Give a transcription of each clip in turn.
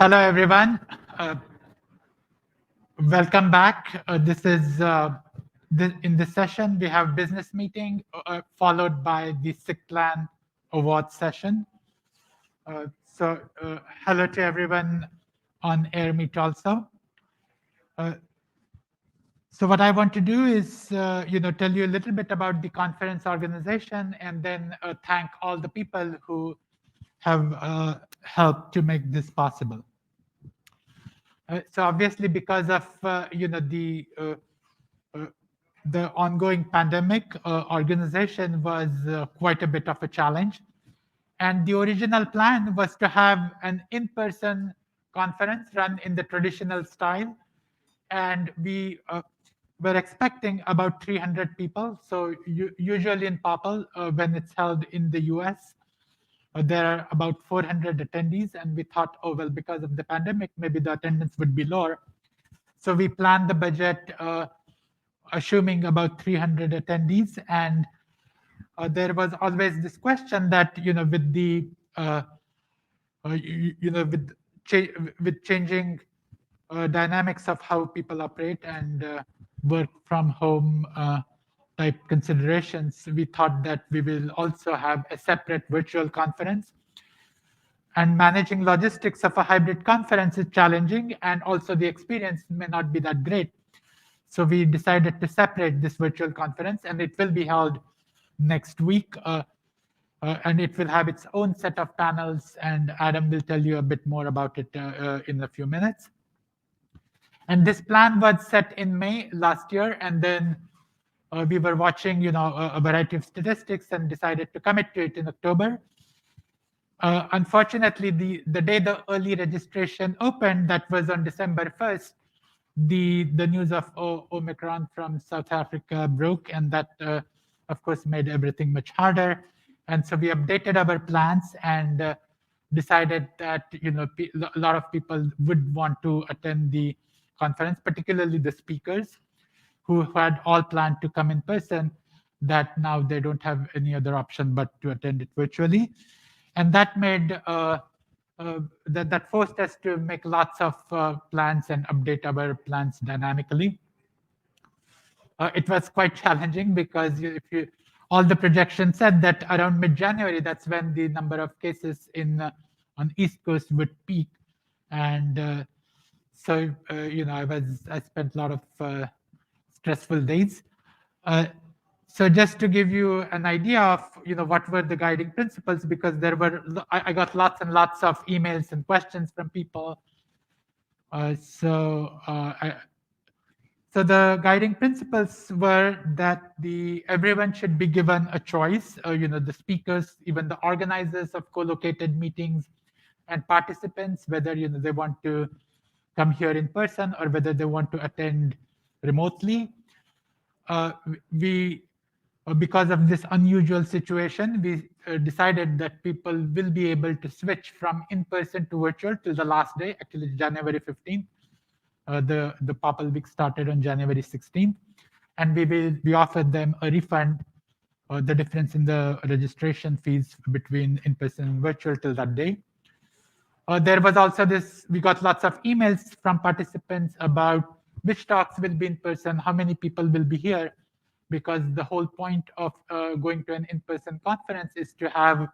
Hello, everyone. Welcome back. In this session, we have business meeting followed by the SIGPLAN award session. Hello to everyone on Air Meet also. So what I want to do is, tell you a little bit about the conference organization and then thank all the people who have helped to make this possible. So obviously, because of the ongoing pandemic, organization was quite a bit of a challenge. And the original plan was to have an in-person conference run in the traditional style. And we were expecting about 300 people. So usually in POPL, when it's held in the US, there are about 400 attendees, and we thought, oh, well, because of the pandemic, maybe the attendance would be lower. So we planned the budget assuming about 300 attendees. And there was always this question that, with the, with changing dynamics of how people operate and work from home type considerations, we thought that we will also have a separate virtual conference. And managing logistics of a hybrid conference is challenging, and also the experience may not be that great. So we decided to separate this virtual conference, and it will be held next week. And it will have its own set of panels, and Adam will tell you a bit more about it in a few minutes. And this plan was set in May last year, and then we were watching, a variety of statistics and decided to commit to it in October. Unfortunately, the day the early registration opened, that was on December 1st, the news of Omicron from South Africa broke, and that, of course, made everything much harder. And so we updated our plans and decided that a lot of people would want to attend the conference, particularly the speakers who had all planned to come in person, that now they don't have any other option but to attend it virtually. And that made that forced us to make lots of plans and update our plans dynamically. It was quite challenging because all the projections said that around mid-January, that's when the number of cases on East Coast would peak, and so I spent a lot of stressful days. So just to give you an idea of what were the guiding principles, because I got lots and lots of emails and questions from people. So the guiding principles were that everyone should be given a choice. The speakers, even the organizers of co-located meetings, and participants, whether they want to come here in person or whether they want to attend remotely. Because of this unusual situation, we decided that people will be able to switch from in-person to virtual till the last day, actually January 15th. The POPL week started on January 16th, and we offered them a refund, the difference in the registration fees between in-person and virtual till that day. There was also we got lots of emails from participants about which talks will be in person, how many people will be here, because the whole point of going to an in-person conference is to have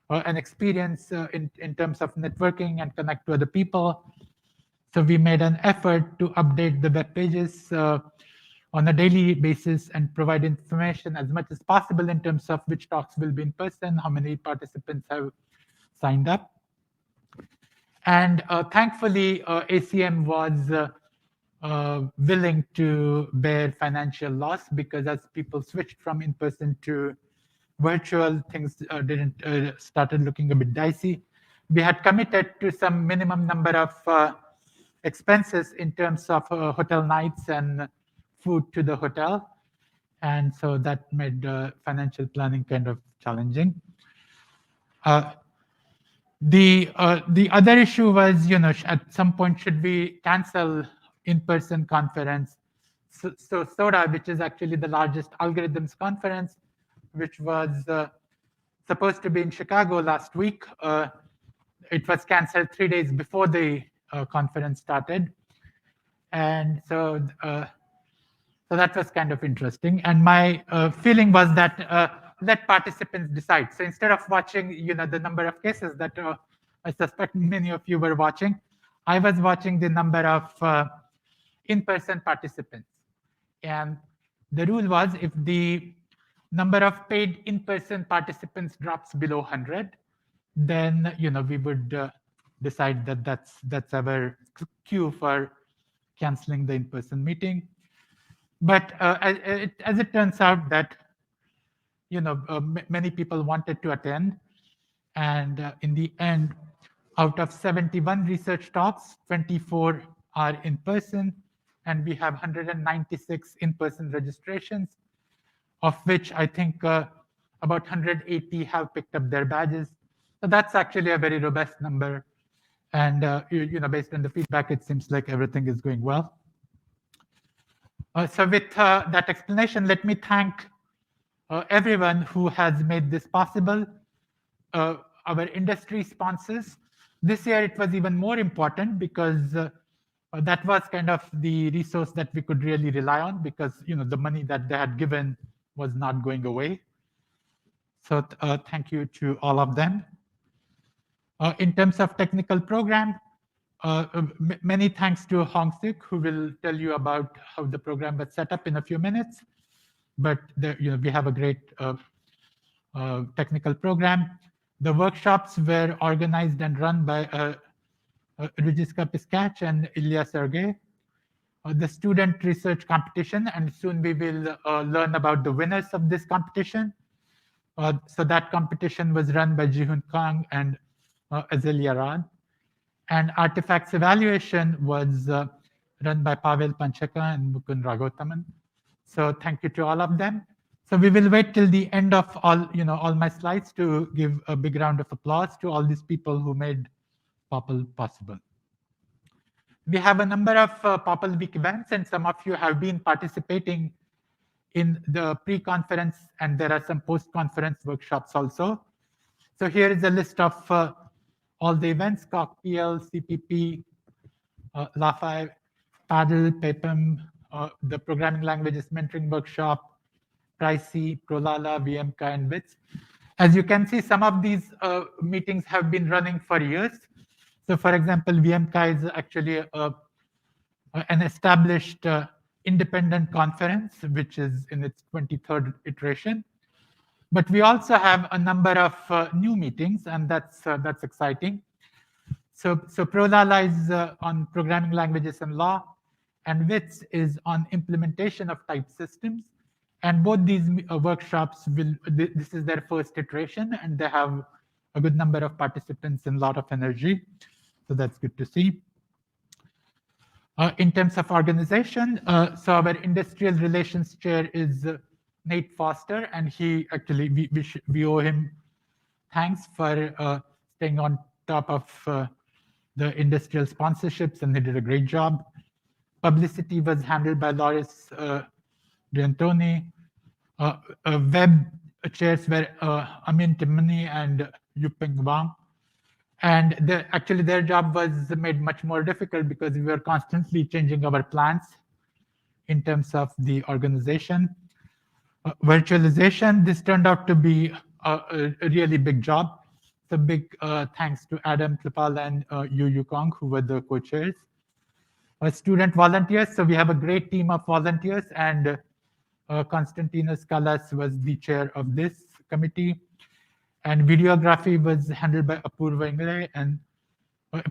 an experience in terms of networking and connect to other people. So we made an effort to update the web pages on a daily basis and provide information as much as possible in terms of which talks will be in person, how many participants have signed up. And thankfully, ACM was willing to bear financial loss, because as people switched from in-person to virtual, things started looking a bit dicey. We had committed to some minimum number of expenses in terms of hotel nights and food to the hotel, and so that made financial planning kind of challenging. The other issue was, at some point, should we cancel in-person conference? So SODA, which is actually the largest algorithms conference, which was supposed to be in Chicago last week, it was canceled 3 days before the conference started. And so that was kind of interesting. And my feeling was that let participants decide. So instead of watching, the number of cases that I suspect many of you were watching, I was watching the number of in-person participants. And the rule was, if the number of paid in-person participants drops below 100, then we would decide that that's our cue for canceling the in-person meeting. But as it turns out that many people wanted to attend, and in the end, out of 71 research talks, 24 are in person, and we have 196 in-person registrations, of which I think about 180 have picked up their badges. So that's actually a very robust number. And based on the feedback, it seems like everything is going well. So with that explanation, let me thank everyone who has made this possible. Our industry sponsors. This year it was even more important because that was kind of the resource that we could really rely on, because the money that they had given was not going away. So thank you to all of them. In terms of technical program, many thanks to Hong Sik, who will tell you about how the program was set up in a few minutes. But we have a great technical program. The workshops were organized and run by Rujiska Piskach and Ilya Sergey. The student research competition, and soon we will learn about the winners of this competition. So that competition was run by Jihun Kang and Azelia Rad. And artifacts evaluation was run by Pavel Panchaka and Mukund Raghotaman. So thank you to all of them. So we will wait till the end of all my slides to give a big round of applause to all these people who made POPL possible. We have a number of POPL Week events, and some of you have been participating in the pre-conference, and there are some post-conference workshops also. So here is a list of all the events: COCPL, CPP, LAFI, Paddle, PEPM, the Programming Languages Mentoring Workshop, Pricey, Prolala, VMK, and WITS. As you can see, some of these meetings have been running for years. So for example, VMK is actually an established independent conference, which is in its 23rd iteration. But we also have a number of new meetings, and that's exciting. So Prolala is on programming languages and law, and WITS is on implementation of type systems. And both these workshops this is their first iteration, and they have a good number of participants and a lot of energy. So that's good to see. In terms of organization, so our industrial relations chair is Nate Foster, and he actually, we owe him thanks for staying on top of the industrial sponsorships, and he did a great job. Publicity was handled by Loris D'Antoni. Web chairs were Amin Timani and Yuping Wang. And their job was made much more difficult because we were constantly changing our plans in terms of the organization. Virtualization, this turned out to be a really big job. So big thanks to Adam Klipal and Yu Yukong, who were the co-chairs. Student volunteers, so we have a great team of volunteers, and Konstantinos Kalas was the chair of this committee. And videography was handled by Apurva Ingle. And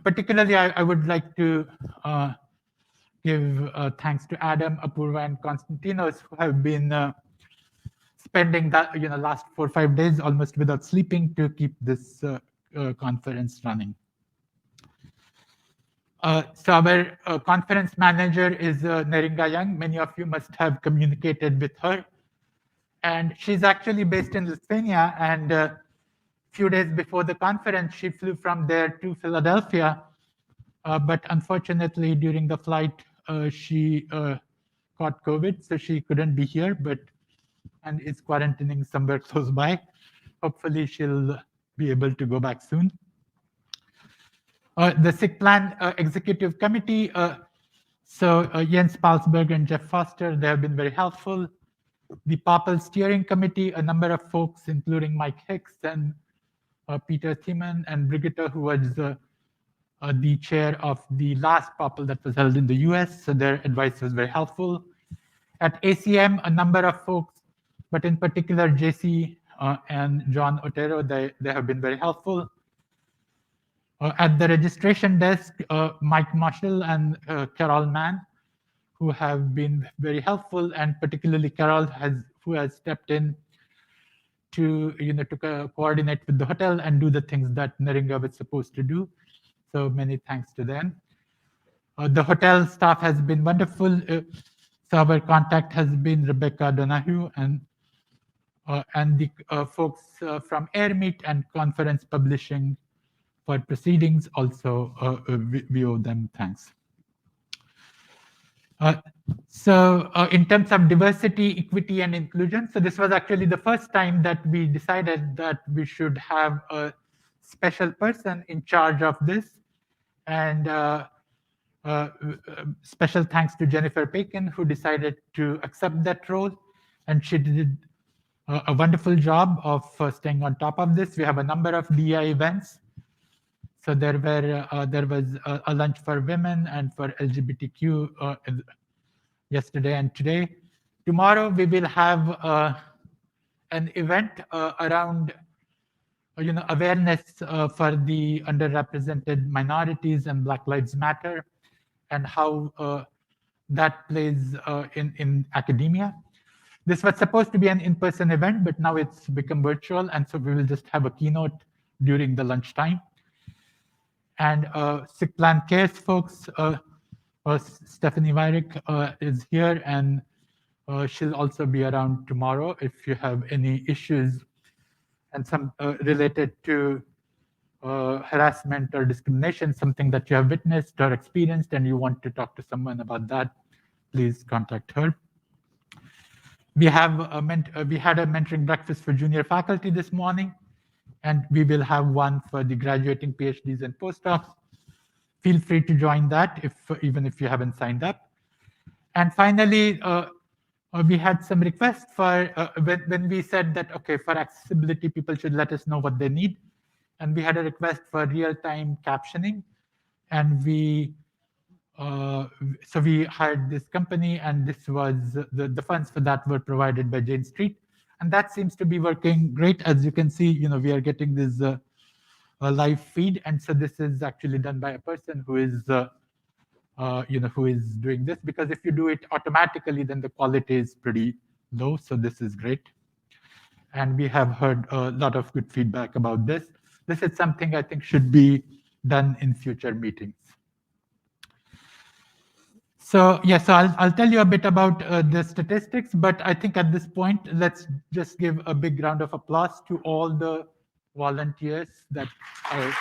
particularly, I would like to give thanks to Adam, Apurva, and Konstantinos, who have been spending that last 4 or 5 days almost without sleeping to keep this conference running. So our conference manager is Neringa Young. Many of you must have communicated with her. And she's actually based in Lithuania, and few days before the conference, she flew from there to Philadelphia. But unfortunately, during the flight, she caught COVID, so she couldn't be here, and is quarantining somewhere close by. Hopefully, she'll be able to go back soon. The SIGPLAN Executive Committee, Jens Palsberg and Jeff Foster, they have been very helpful. The POPL Steering Committee, a number of folks, including Mike Hicks and Peter Thiemann and Brigitte, who was the chair of the last POPL that was held in the US, so their advice was very helpful. At ACM, a number of folks, but in particular JC and John Otero, they have been very helpful. At the registration desk, Mike Marshall and Carol Mann, who have been very helpful, and particularly Carol, who has stepped in to coordinate with the hotel and do the things that Naringa was supposed to do. So many thanks to them. The hotel staff has been wonderful. So our contact has been Rebecca Donahue and the folks from Airmeet and Conference Publishing for proceedings. Also, we owe them thanks. In terms of diversity, equity, and inclusion, so this was actually the first time that we decided that we should have a special person in charge of this. And special thanks to Jennifer Bacon, who decided to accept that role. And she did a wonderful job of staying on top of this. We have a number of DI events. So there was a lunch for women and for LGBTQ yesterday and today. Tomorrow we will have an event around awareness for the underrepresented minorities and Black Lives Matter and how that plays in academia. This was supposed to be an in-person event, but now it's become virtual, and so we will just have a keynote during the lunchtime. And SIGPLAN Cares folks, Stephanie Weirick is here, and she'll also be around tomorrow if you have any issues and some related to harassment or discrimination, something that you have witnessed or experienced and you want to talk to someone about that, please contact her. We had a mentoring breakfast for junior faculty this morning, and we will have one for the graduating PhDs and postdocs. Feel free to join that even if you haven't signed up. And finally, we had some requests for when we said that, okay, for accessibility, people should let us know what they need. And we had a request for real-time captioning. And so we hired this company, and this was the funds for that were provided by Jane Street. And that seems to be working great. As you can see, we are getting this live feed. And so this is actually done by a person who is who is doing this, because if you do it automatically, then the quality is pretty low. So this is great. And we have heard a lot of good feedback about this. This is something I think should be done in future meetings. So yeah, so I'll tell you a bit about the statistics, but I think at this point, let's just give a big round of applause to all the volunteers that are.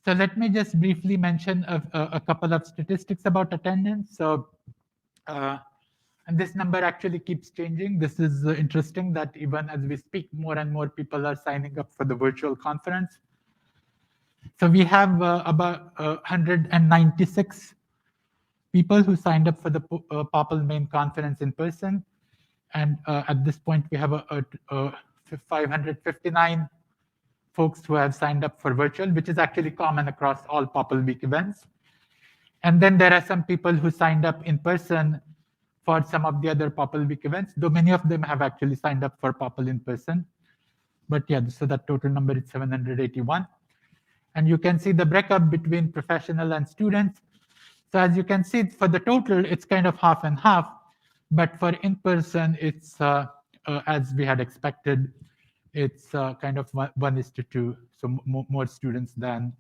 So let me just briefly mention a couple of statistics about attendance. So, and this number actually keeps changing. This is interesting that even as we speak, more and more people are signing up for the virtual conference. So we have about 196 people who signed up for the POPL main conference in person. And at this point, we have 559 folks who have signed up for virtual, which is actually common across all POPL week events. And then there are some people who signed up in person for some of the other POPL week events, though many of them have actually signed up for POPL in person. But yeah, so that total number is 781. And you can see the breakup between professional and students. So as you can see, for the total, it's kind of half and half. But for in-person, it's, as we had expected, it's kind of 1:2, so more students than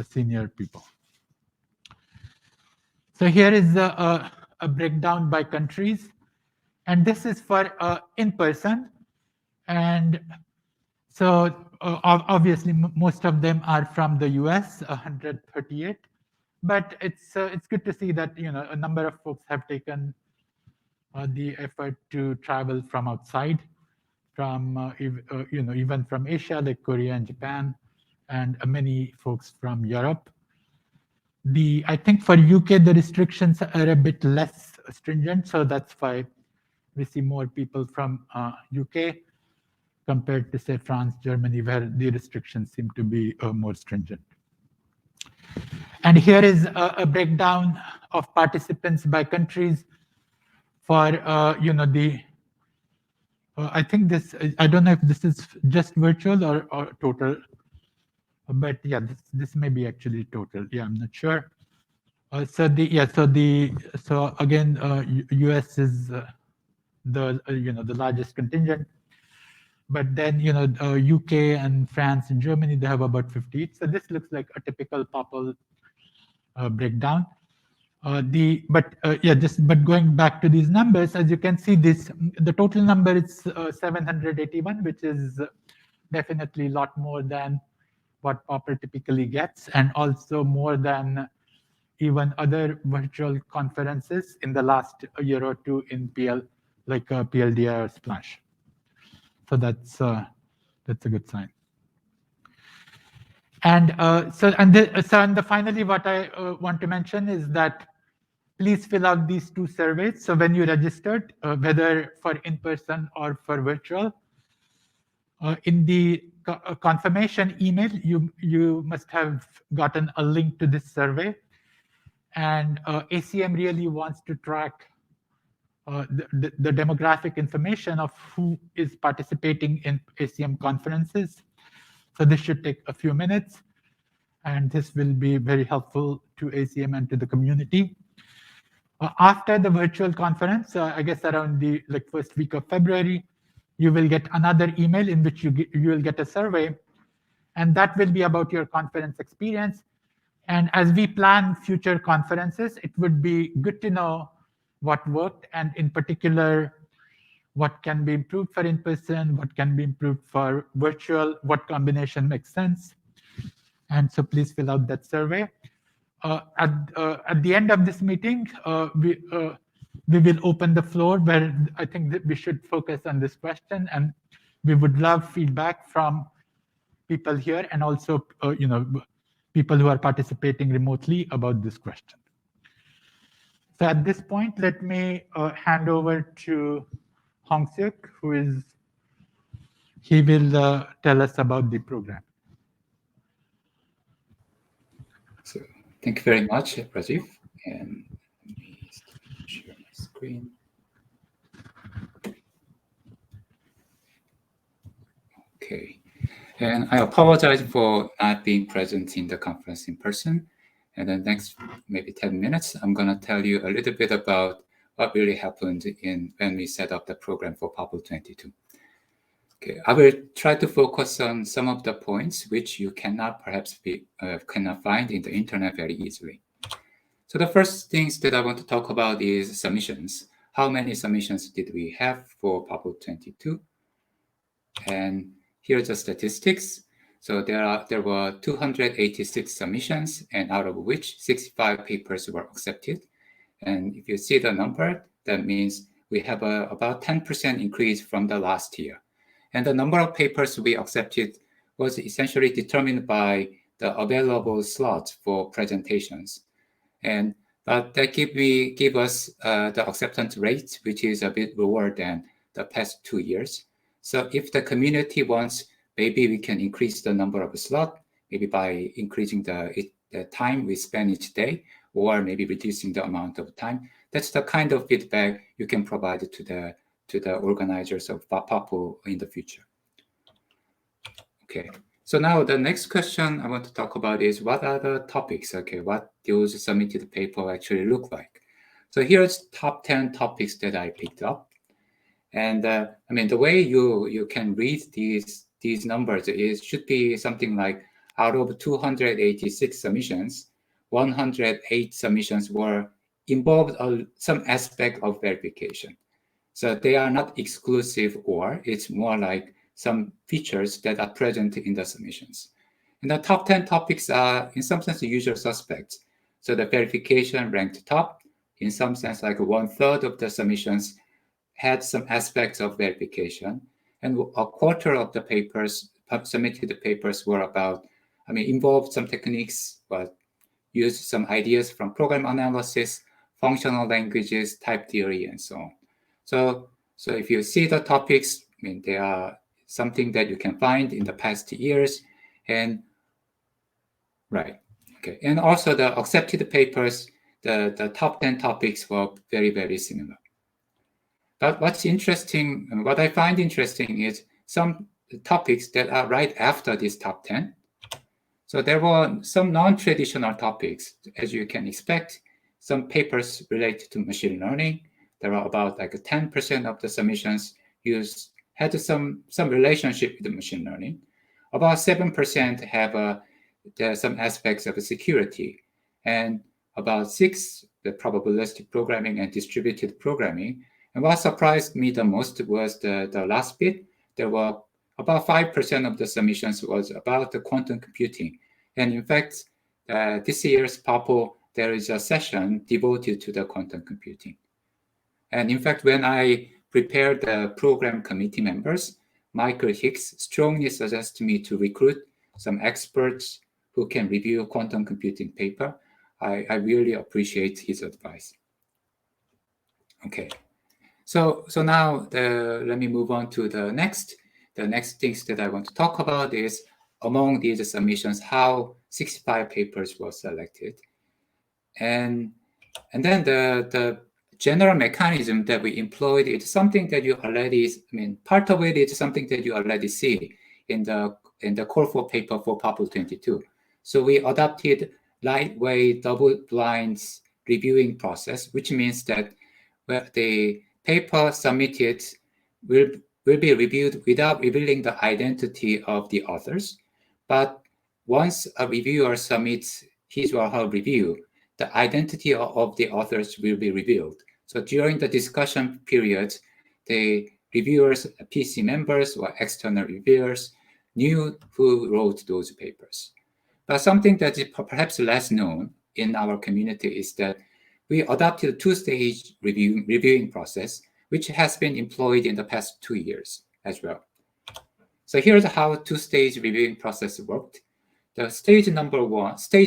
senior people. So here is a breakdown by countries. And this is for in-person. And so obviously, most of them are from the US, 138. But it's good to see that a number of folks have taken the effort to travel from outside, from even from Asia, like Korea and Japan, and many folks from Europe. I think for UK the restrictions are a bit less stringent, so that's why we see more people from UK compared to, say, France, Germany, where the restrictions seem to be more stringent. And here is a breakdown of participants by countries for I think this, I don't know if this is just virtual or total, but yeah, this may be actually total. Yeah, I'm not sure. So again, US is the the largest contingent, but then UK and France and Germany, they have about 50. So this looks like a typical POPL breakdown. But going back to these numbers, as you can see, the total number is 781, which is definitely a lot more than what POPL typically gets, and also more than even other virtual conferences in the last year or two in PL, like PLDI or Splash. So that's a good sign. And finally, what I want to mention is that please fill out these two surveys. So when you registered, whether for in-person or for virtual, in the confirmation email, you must have gotten a link to this survey. And ACM really wants to track the demographic information of who is participating in ACM conferences. So this should take a few minutes, and this will be very helpful to ACM and to the community. After the virtual conference, I guess around the first week of February, you will get another email in which you will get a survey, and that will be about your conference experience. And as we plan future conferences, it would be good to know what worked, and in particular, what can be improved for in-person, what can be improved for virtual, what combination makes sense. And so please fill out that survey. At the end of this meeting, we will open the floor where I think that we should focus on this question, and we would love feedback from people here and also people who are participating remotely about this question. So at this point, let me hand over to Hongseok, he will tell us about the program. So thank you very much, Rajiv. And let me share my screen. Okay. And I apologize for not being present in the conference in person. And the next maybe 10 minutes, I'm going to tell you a little bit about what really happened when we set up the program for POPL'22. Okay, I will try to focus on some of the points which you cannot find in the internet very easily. So the first things that I want to talk about is submissions. How many submissions did we have for POPL'22? And here's the statistics. So there were 286 submissions, and out of which 65 papers were accepted. And if you see the number, that means we have about 10% increase from the last year. And the number of papers we accepted was essentially determined by the available slots for presentations. And that give us the acceptance rate, which is a bit lower than the past 2 years. So if the community wants, maybe we can increase the number of slots, maybe by increasing the time we spend each day, or maybe reducing the amount of time. That's the kind of feedback you can provide to the organizers of POPL in the future. Okay, so now the next question I want to talk about is what are the topics? Okay, what those submitted paper actually look like. So here's top 10 topics that I picked up. And I mean, the way you can read these numbers should be something like out of 286 submissions, 108 submissions were involved some aspect of verification. So they are not exclusive, or it's more like some features that are present in the submissions. And the top 10 topics are in some sense the usual suspects. So the verification ranked top. In some sense, like 1/3 of the submissions had some aspects of verification, and a quarter of the papers, submitted papers, were about, involved some techniques, but used some ideas from program analysis, functional languages, type theory, and so on. So if you see the topics, they are something that you can find in the past years, and right, okay, and also the accepted papers, the top 10 topics were very, very similar. But what's interesting, and what I find interesting, is some topics that are right after this top 10. So there were some non-traditional topics, as you can expect. Some papers related to machine learning. There are about like 10% of the submissions had some relationship with machine learning. About 7% have some aspects of security, and about 6% the probabilistic programming and distributed programming. And what surprised me the most was the last bit. There were about 5% of the submissions was about the quantum computing. And in fact, this year's POPL, there is a session devoted to the quantum computing. And in fact, when I prepared the program committee members, Michael Hicks strongly suggested me to recruit some experts who can review quantum computing paper. I really appreciate his advice. Okay, so now let me move on to the next things that I want to talk about is, among these submissions, how 65 papers were selected, and then the general mechanism that we employed is something that you already, part of it is something that you already see in the call for paper for POPL'22. So we adopted lightweight double-blind reviewing process, which means that the paper submitted will be reviewed without revealing the identity of the authors. But once a reviewer submits his or her review, the identity of the authors will be revealed. So during the discussion period, the reviewers, PC members, or external reviewers knew who wrote those papers. But something that is perhaps less known in our community is that we adopted a two-stage reviewing process, which has been employed in the past 2 years as well. So here's how two-stage reviewing process worked. The stage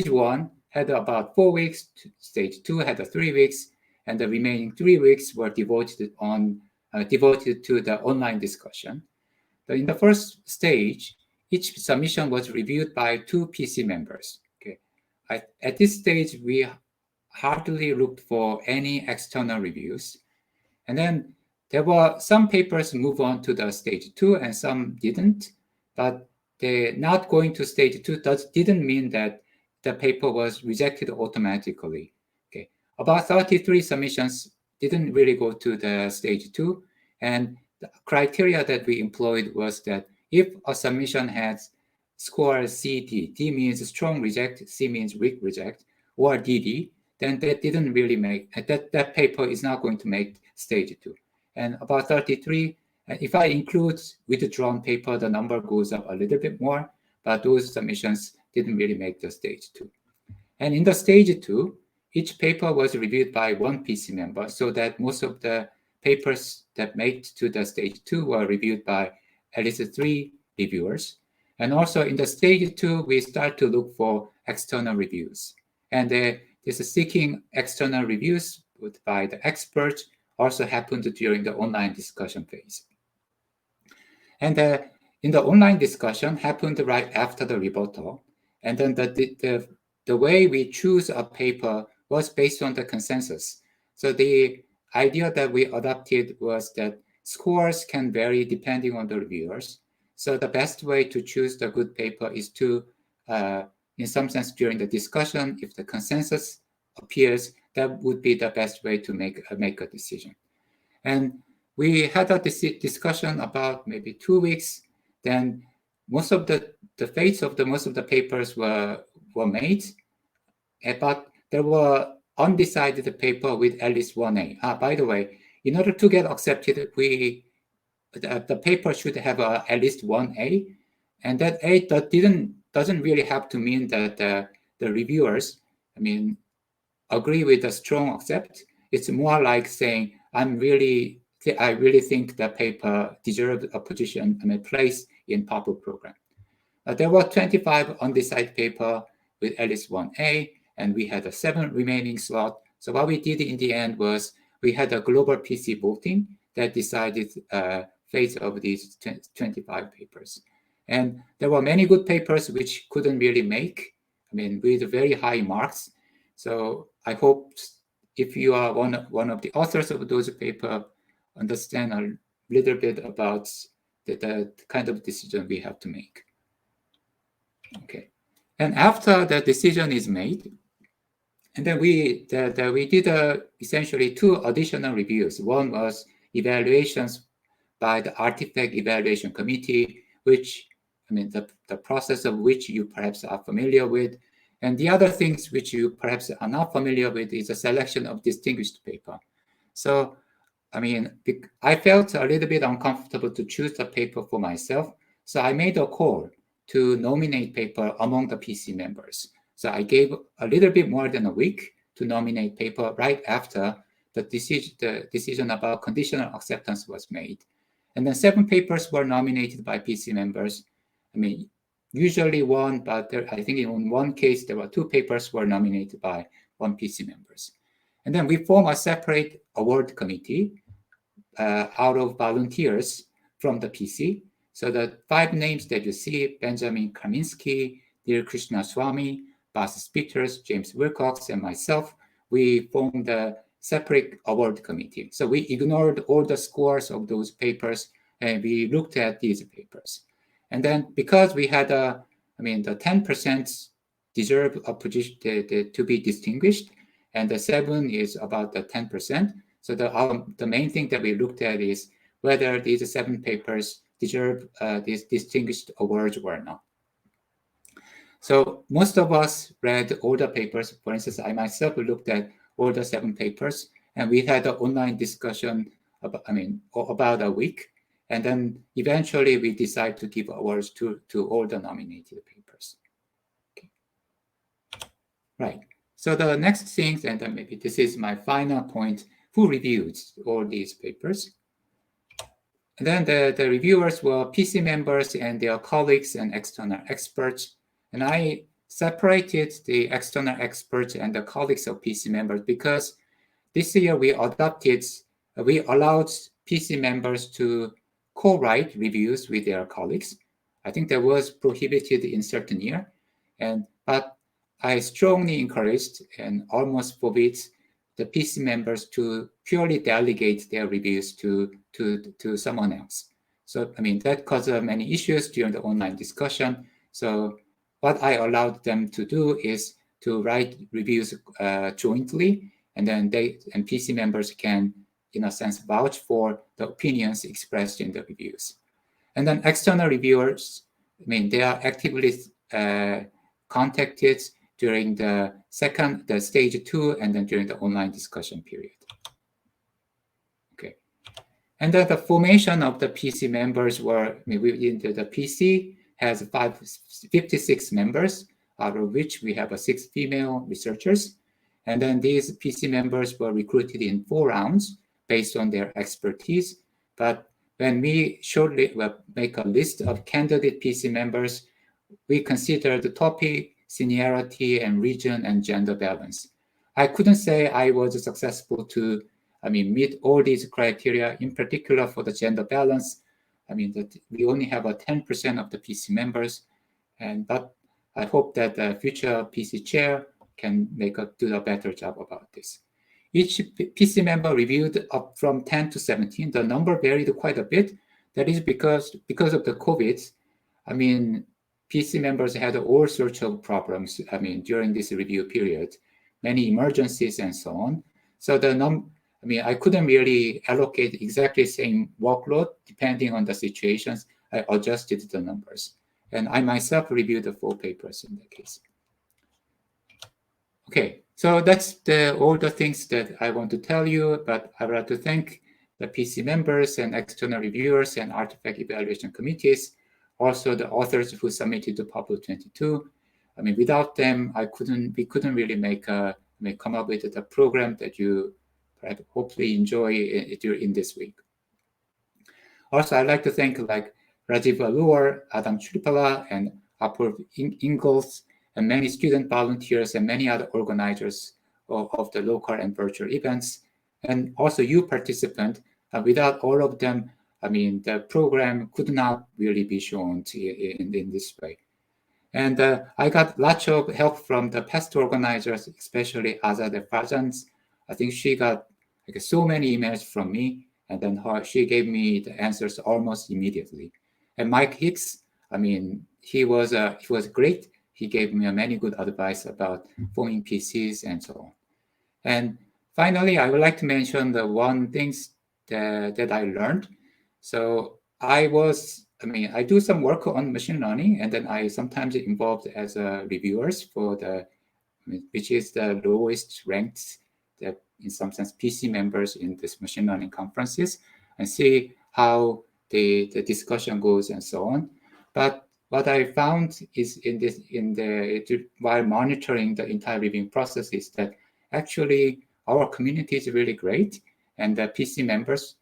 one had about 4 weeks, stage 2 had 3 weeks, and the remaining 3 weeks were devoted to the online discussion. In the first stage, each submission was reviewed by 2 PC members. Okay, at this stage, we hardly looked for any external reviews, and then there were some papers move on to the stage 2 and some didn't, but they not going to stage 2 didn't mean that the paper was rejected automatically. Okay, about 33 submissions didn't really go to the stage 2, and the criteria that we employed was that if a submission has score CD, D means strong reject, C means weak reject, or DD, then that didn't really make, that paper is not going to make stage 2. And about 33, if I include withdrawn paper, the number goes up a little bit more, but those submissions didn't really make the stage 2. And in the stage 2, each paper was reviewed by 1 PC member, so that most of the papers that made to the stage 2 were reviewed by at least 3 reviewers. And also in the stage 2, we start to look for external reviews. And this seeking external reviews by the experts also happened during the online discussion phase. And in the online discussion happened right after the rebuttal. And then the way we choose a paper was based on the consensus. So the idea that we adopted was that scores can vary depending on the reviewers. So the best way to choose the good paper is to, in some sense, during the discussion, if the consensus appears, that would be the best way to make a decision. And we had a discussion about maybe 2 weeks. Then most of the fates of most of the papers were made, but there were undecided paper with at least 1A. By the way, in order to get accepted, the paper should have at least 1A, and that A doesn't really have to mean that the reviewers, agree with a strong accept. It's more like saying, I really think that paper deserves a position, place in POPL program. There were 25 undecided paper with at least 1A, and we had a 7 remaining slot. So what we did in the end was we had a global PC voting that decided fate of these 25 papers. And there were many good papers which couldn't really make, with very high marks. So I hope if you are one of the authors of those papers, understand a little bit about the kind of decision we have to make. Okay, and after the decision is made, and then we did essentially 2 additional reviews. One was evaluations by the artifact evaluation committee, which the process of which you perhaps are familiar with, and the other things which you perhaps are not familiar with is a selection of distinguished paper. So I felt a little bit uncomfortable to choose a paper for myself, so I made a call to nominate paper among the PC members. So I gave a little bit more than a week to nominate paper right after the decision about conditional acceptance was made. And then 7 papers were nominated by PC members. Usually 1, but I think in one case there were 2 papers were nominated by 1 PC members. And then we form a separate award committee out of volunteers from the PC. So the 5 names that you see, Benjamin Kaminsky, Neil Krishnaswamy, Bas Spitters, James Wilcox, and myself, we formed a separate award committee. So we ignored all the scores of those papers, and we looked at these papers. And then because we had the 10% deserve a position to be distinguished, and the 7 is about the 10%. So the main thing that we looked at is whether these 7 papers deserve these distinguished awards or not. So most of us read all the papers. For instance, I myself looked at all the 7 papers, and we had an online discussion about a week. And then eventually we decided to give awards to all the nominated papers. Okay. Right. So the next thing, and then maybe this is my final point, who reviewed all these papers? And then the reviewers were PC members and their colleagues and external experts. And I separated the external experts and the colleagues of PC members because this year we allowed PC members to co-write reviews with their colleagues. I think that was prohibited in certain year, but I strongly encouraged and almost forbid the PC members to purely delegate their reviews to someone else. So that caused many issues during the online discussion. So what I allowed them to do is to write reviews jointly, and then PC members can, in a sense, vouch for the opinions expressed in the reviews. And then external reviewers, they are actively contacted during the stage 2, and then during the online discussion period. Okay. And then the formation of the PC members were, the PC has 56 members, out of which we have 6 female researchers. And then these PC members were recruited in 4 rounds based on their expertise. But when we shortly make a list of candidate PC members, we consider the topic, seniority, and region and gender balance. I couldn't say I was successful to meet all these criteria, in particular for the gender balance. That we only have 10% of the PC members, but I hope that the future PC chair can do a better job about this. Each PC member reviewed up from 10 to 17. The number varied quite a bit. That is because of the COVID. PC members had all sorts of problems. During this review period, many emergencies and so on. So I couldn't really allocate exactly the same workload depending on the situations. I adjusted the numbers, and I myself reviewed the 4 papers in that case. Okay, so that's all the things that I want to tell you, but I would like to thank the PC members and external reviewers and artifact evaluation committees, also the authors who submitted to POPL'22. Without them, we couldn't really make a come up with the program that you perhaps hopefully enjoy in this week. Also, I'd like to thank like Rajiv Alur, Adam Tripala, and Harper Ingalls, and many student volunteers and many other organizers of the local and virtual events. And also you participant, without all of them, I mean, the program could not really be shown in this way. And I got lots of help from the past organizers, especially Azadeh Fajans. I think she got like so many emails from me, and then she gave me the answers almost immediately. And Mike Hicks, I mean, he was great. He gave me many good advice about forming PCs and so on. And finally, I would like to mention the one things that I learned. So I do some work on machine learning, and then I sometimes involved as reviewers for which is the lowest ranked, in some sense, PC members in this machine learning conferences, and see how the discussion goes and so on. But what I found is while monitoring the entire reviewing process is that actually our community is really great, and the PC members,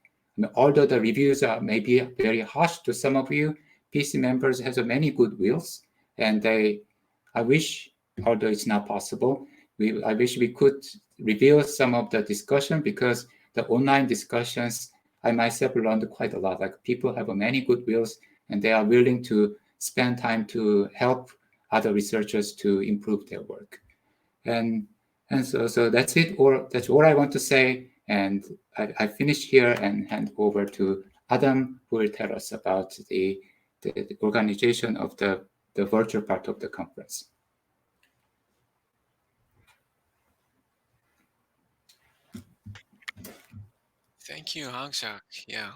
although the reviews are maybe very harsh to some of you, PC members has many goodwills, and I wish, although it's not possible, I wish we could reveal some of the discussion, because the online discussions, I myself learned quite a lot. Like people have many goodwills, and they are willing to spend time to help other researchers to improve their work. And so that's it, or that's all I want to say. And I finish here and hand over to Adam, who will tell us about the organization of the virtual part of the conference. Thank you, Hangsak. Yeah,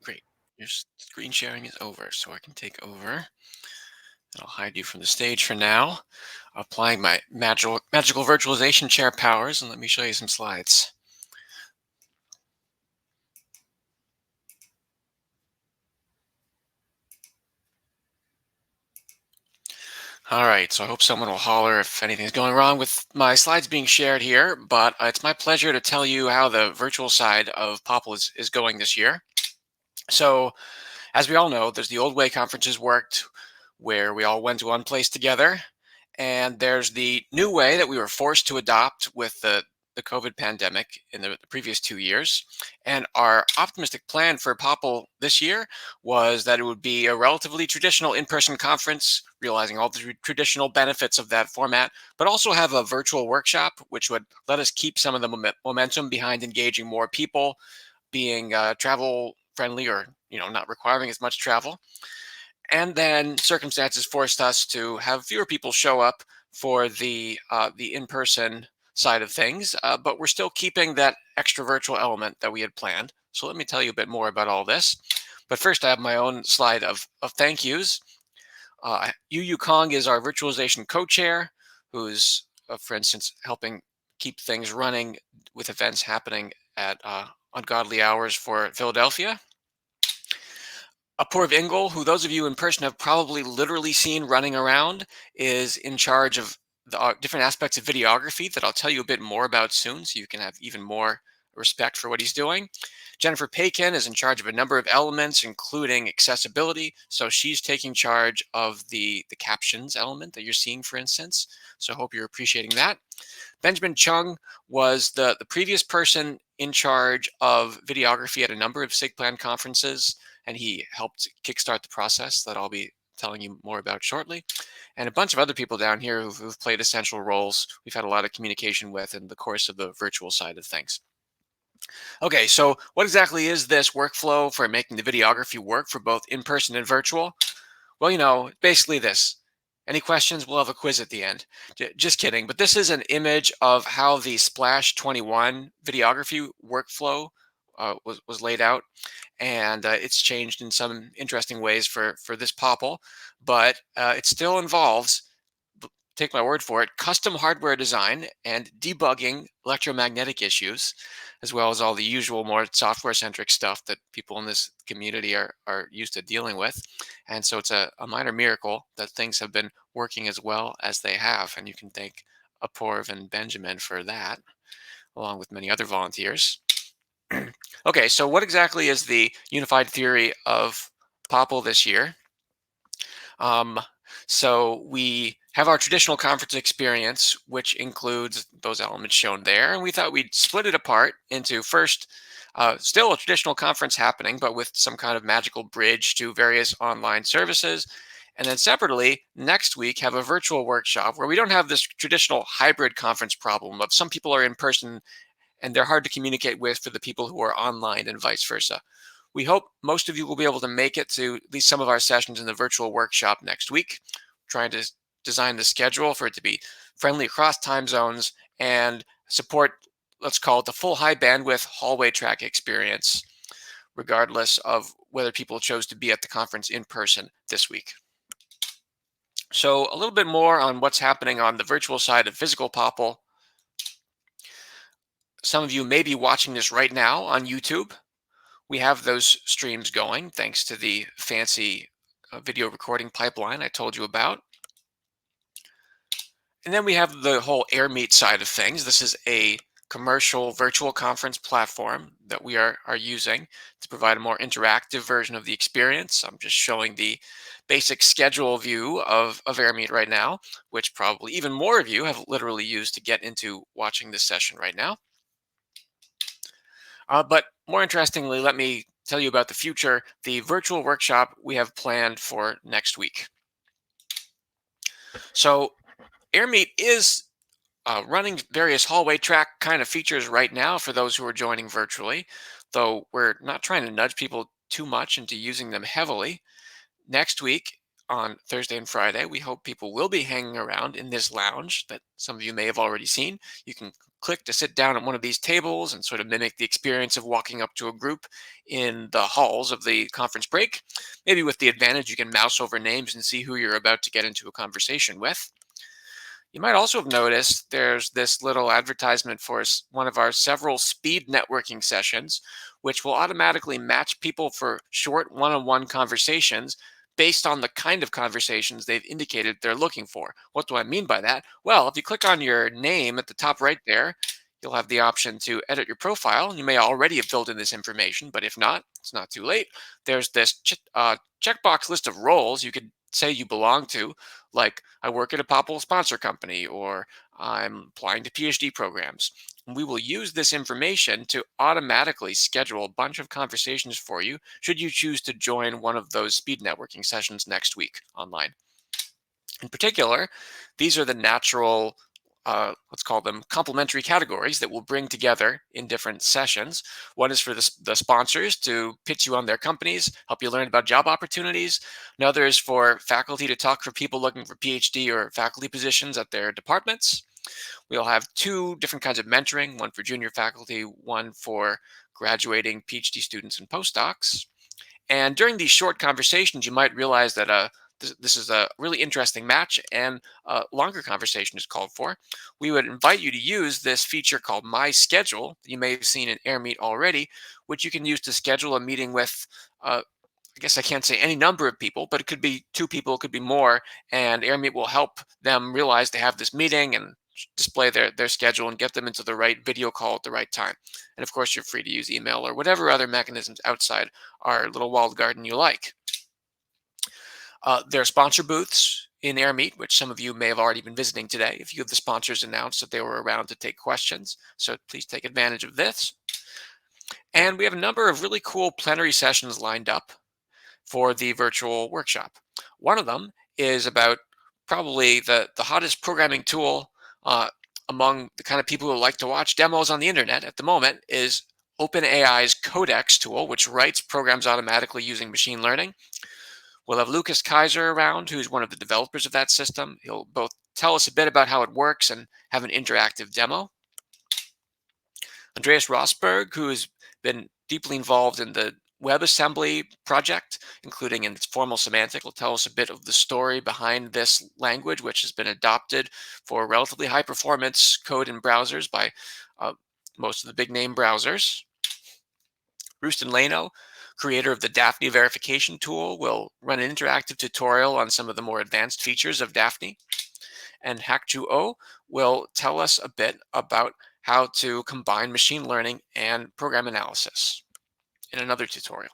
great. Your screen sharing is over, so I can take over. I'll hide you from the stage for now. Applying my magical virtualization chair powers, and let me show you some slides. All right, so I hope someone will holler if anything's going wrong with my slides being shared here, but it's my pleasure to tell you how the virtual side of POPL is going this year. So, as we all know, there's the old way conferences worked, where we all went to one place together, and there's the new way that we were forced to adopt with the COVID pandemic in the previous 2 years. And our optimistic plan for POPL this year was that it would be a relatively traditional in-person conference, realizing all the traditional benefits of that format, but also have a virtual workshop, which would let us keep some of the momentum behind engaging more people, being travel friendly, or not requiring as much travel. And then circumstances forced us to have fewer people show up for the in-person side of things, but we're still keeping that extra virtual element that we had planned. So let me tell you a bit more about all this. But first, I have my own slide of thank yous. Yu Kong is our virtualization co-chair, who's, for instance, helping keep things running with events happening at ungodly hours for Philadelphia. Apoorv Ingle, who those of you in person have probably literally seen running around, is in charge of the different aspects of videography that I'll tell you a bit more about soon, so you can have even more respect for what he's doing. Jennifer Paikin is in charge of a number of elements, including accessibility. So she's taking charge of the captions element that you're seeing, for instance. So I hope you're appreciating that. Benjamin Chung was the previous person in charge of videography at a number of SIGPLAN conferences, and he helped kickstart the process that I'll be telling you more about shortly. And a bunch of other people down here who've played essential roles we've had a lot of communication with in the course of the virtual side of things. Okay, so what exactly is this workflow for making the videography work for both in-person and virtual? Well, basically this. Any questions? We'll have a quiz at the end. Just kidding. But this is an image of how the Splash 21 videography workflow was laid out. And it's changed in some interesting ways for this POPL. But it still involves, take my word for it, custom hardware design and debugging electromagnetic issues, as well as all the usual more software-centric stuff that people in this community are used to dealing with. And so it's a minor miracle that things have been working as well as they have, and you can thank Apoorv and Benjamin for that, along with many other volunteers. Okay, so what exactly is the unified theory of POPL this year? So we have our traditional conference experience, which includes those elements shown there. And we thought we'd split it apart into first, still a traditional conference happening, but with some kind of magical bridge to various online services. And then separately, next week, have a virtual workshop where we don't have this traditional hybrid conference problem of some people are in person and they're hard to communicate with for the people who are online and vice versa. We hope most of you will be able to make it to at least some of our sessions in the virtual workshop next week, trying to design the schedule for it to be friendly across time zones and support, let's call it the full high bandwidth hallway track experience, regardless of whether people chose to be at the conference in person this week. So a little bit more on what's happening on the virtual side of physical POPL. Some of you may be watching this right now on YouTube. We have those streams going thanks to the fancy video recording pipeline I told you about. And then we have the whole AirMeet side of things. This is a commercial virtual conference platform that we are using to provide a more interactive version of the experience. I'm just showing the basic schedule view of AirMeet right now, which probably even more of you have literally used to get into watching this session right now. But more interestingly, let me tell you about the future, the virtual workshop we have planned for next week. So AirMeet is running various hallway track kind of features right now for those who are joining virtually, though we're not trying to nudge people too much into using them heavily. Next week, on Thursday and Friday, we hope people will be hanging around in this lounge that some of you may have already seen. You can click to sit down at one of these tables and sort of mimic the experience of walking up to a group in the halls of the conference break. Maybe with the advantage you can mouse over names and see who you're about to get into a conversation with. You might also have noticed there's this little advertisement for one of our several speed networking sessions, which will automatically match people for short one-on-one conversations based on the kind of conversations they've indicated they're looking for. What do I mean by that? Well, if you click on your name at the top right there, you'll have the option to edit your profile. You may already have filled in this information, but if not, it's not too late. There's this checkbox list of roles you could say you belong to, like I work at a POPL sponsor company, or I'm applying to PhD programs. And we will use this information to automatically schedule a bunch of conversations for you should you choose to join one of those speed networking sessions next week online. In particular, these are the natural, let's call them complementary categories that we'll bring together in different sessions. One is for the sponsors to pitch you on their companies, help you learn about job opportunities. Another is for faculty to talk for people looking for PhD or faculty positions at their departments. We'll have two different kinds of mentoring, one for junior faculty, one for graduating PhD students and postdocs. And during these short conversations, you might realize that this is a really interesting match and a longer conversation is called for. We would invite you to use this feature called My Schedule that you may have seen in AirMeet already, which you can use to schedule a meeting with, I guess I can't say any number of people, but it could be 2 people, it could be more, and AirMeet will help them realize they have this meeting and display their schedule and get them into the right video call at the right time. And of course, you're free to use email or whatever other mechanisms outside our little walled garden you like. There are sponsor booths in AirMeet, which some of you may have already been visiting today. A few of the sponsors announced that they were around to take questions, so please take advantage of this. And we have a number of really cool plenary sessions lined up for the virtual workshop. One of them is about probably the hottest programming tool among the kind of people who like to watch demos on the internet at the moment is OpenAI's Codex tool, which writes programs automatically using machine learning. We'll have Lucas Kaiser around, who's one of the developers of that system. He'll both tell us a bit about how it works and have an interactive demo. Andreas Rosberg, who has been deeply involved in the WebAssembly project, including in its formal semantic, will tell us a bit of the story behind this language, which has been adopted for relatively high performance code in browsers by most of the big name browsers. Rustin Leno, creator of the Daphne verification tool, will run an interactive tutorial on some of the more advanced features of Daphne. And Hak-Ju Oh will tell us a bit about how to combine machine learning and program analysis in another tutorial.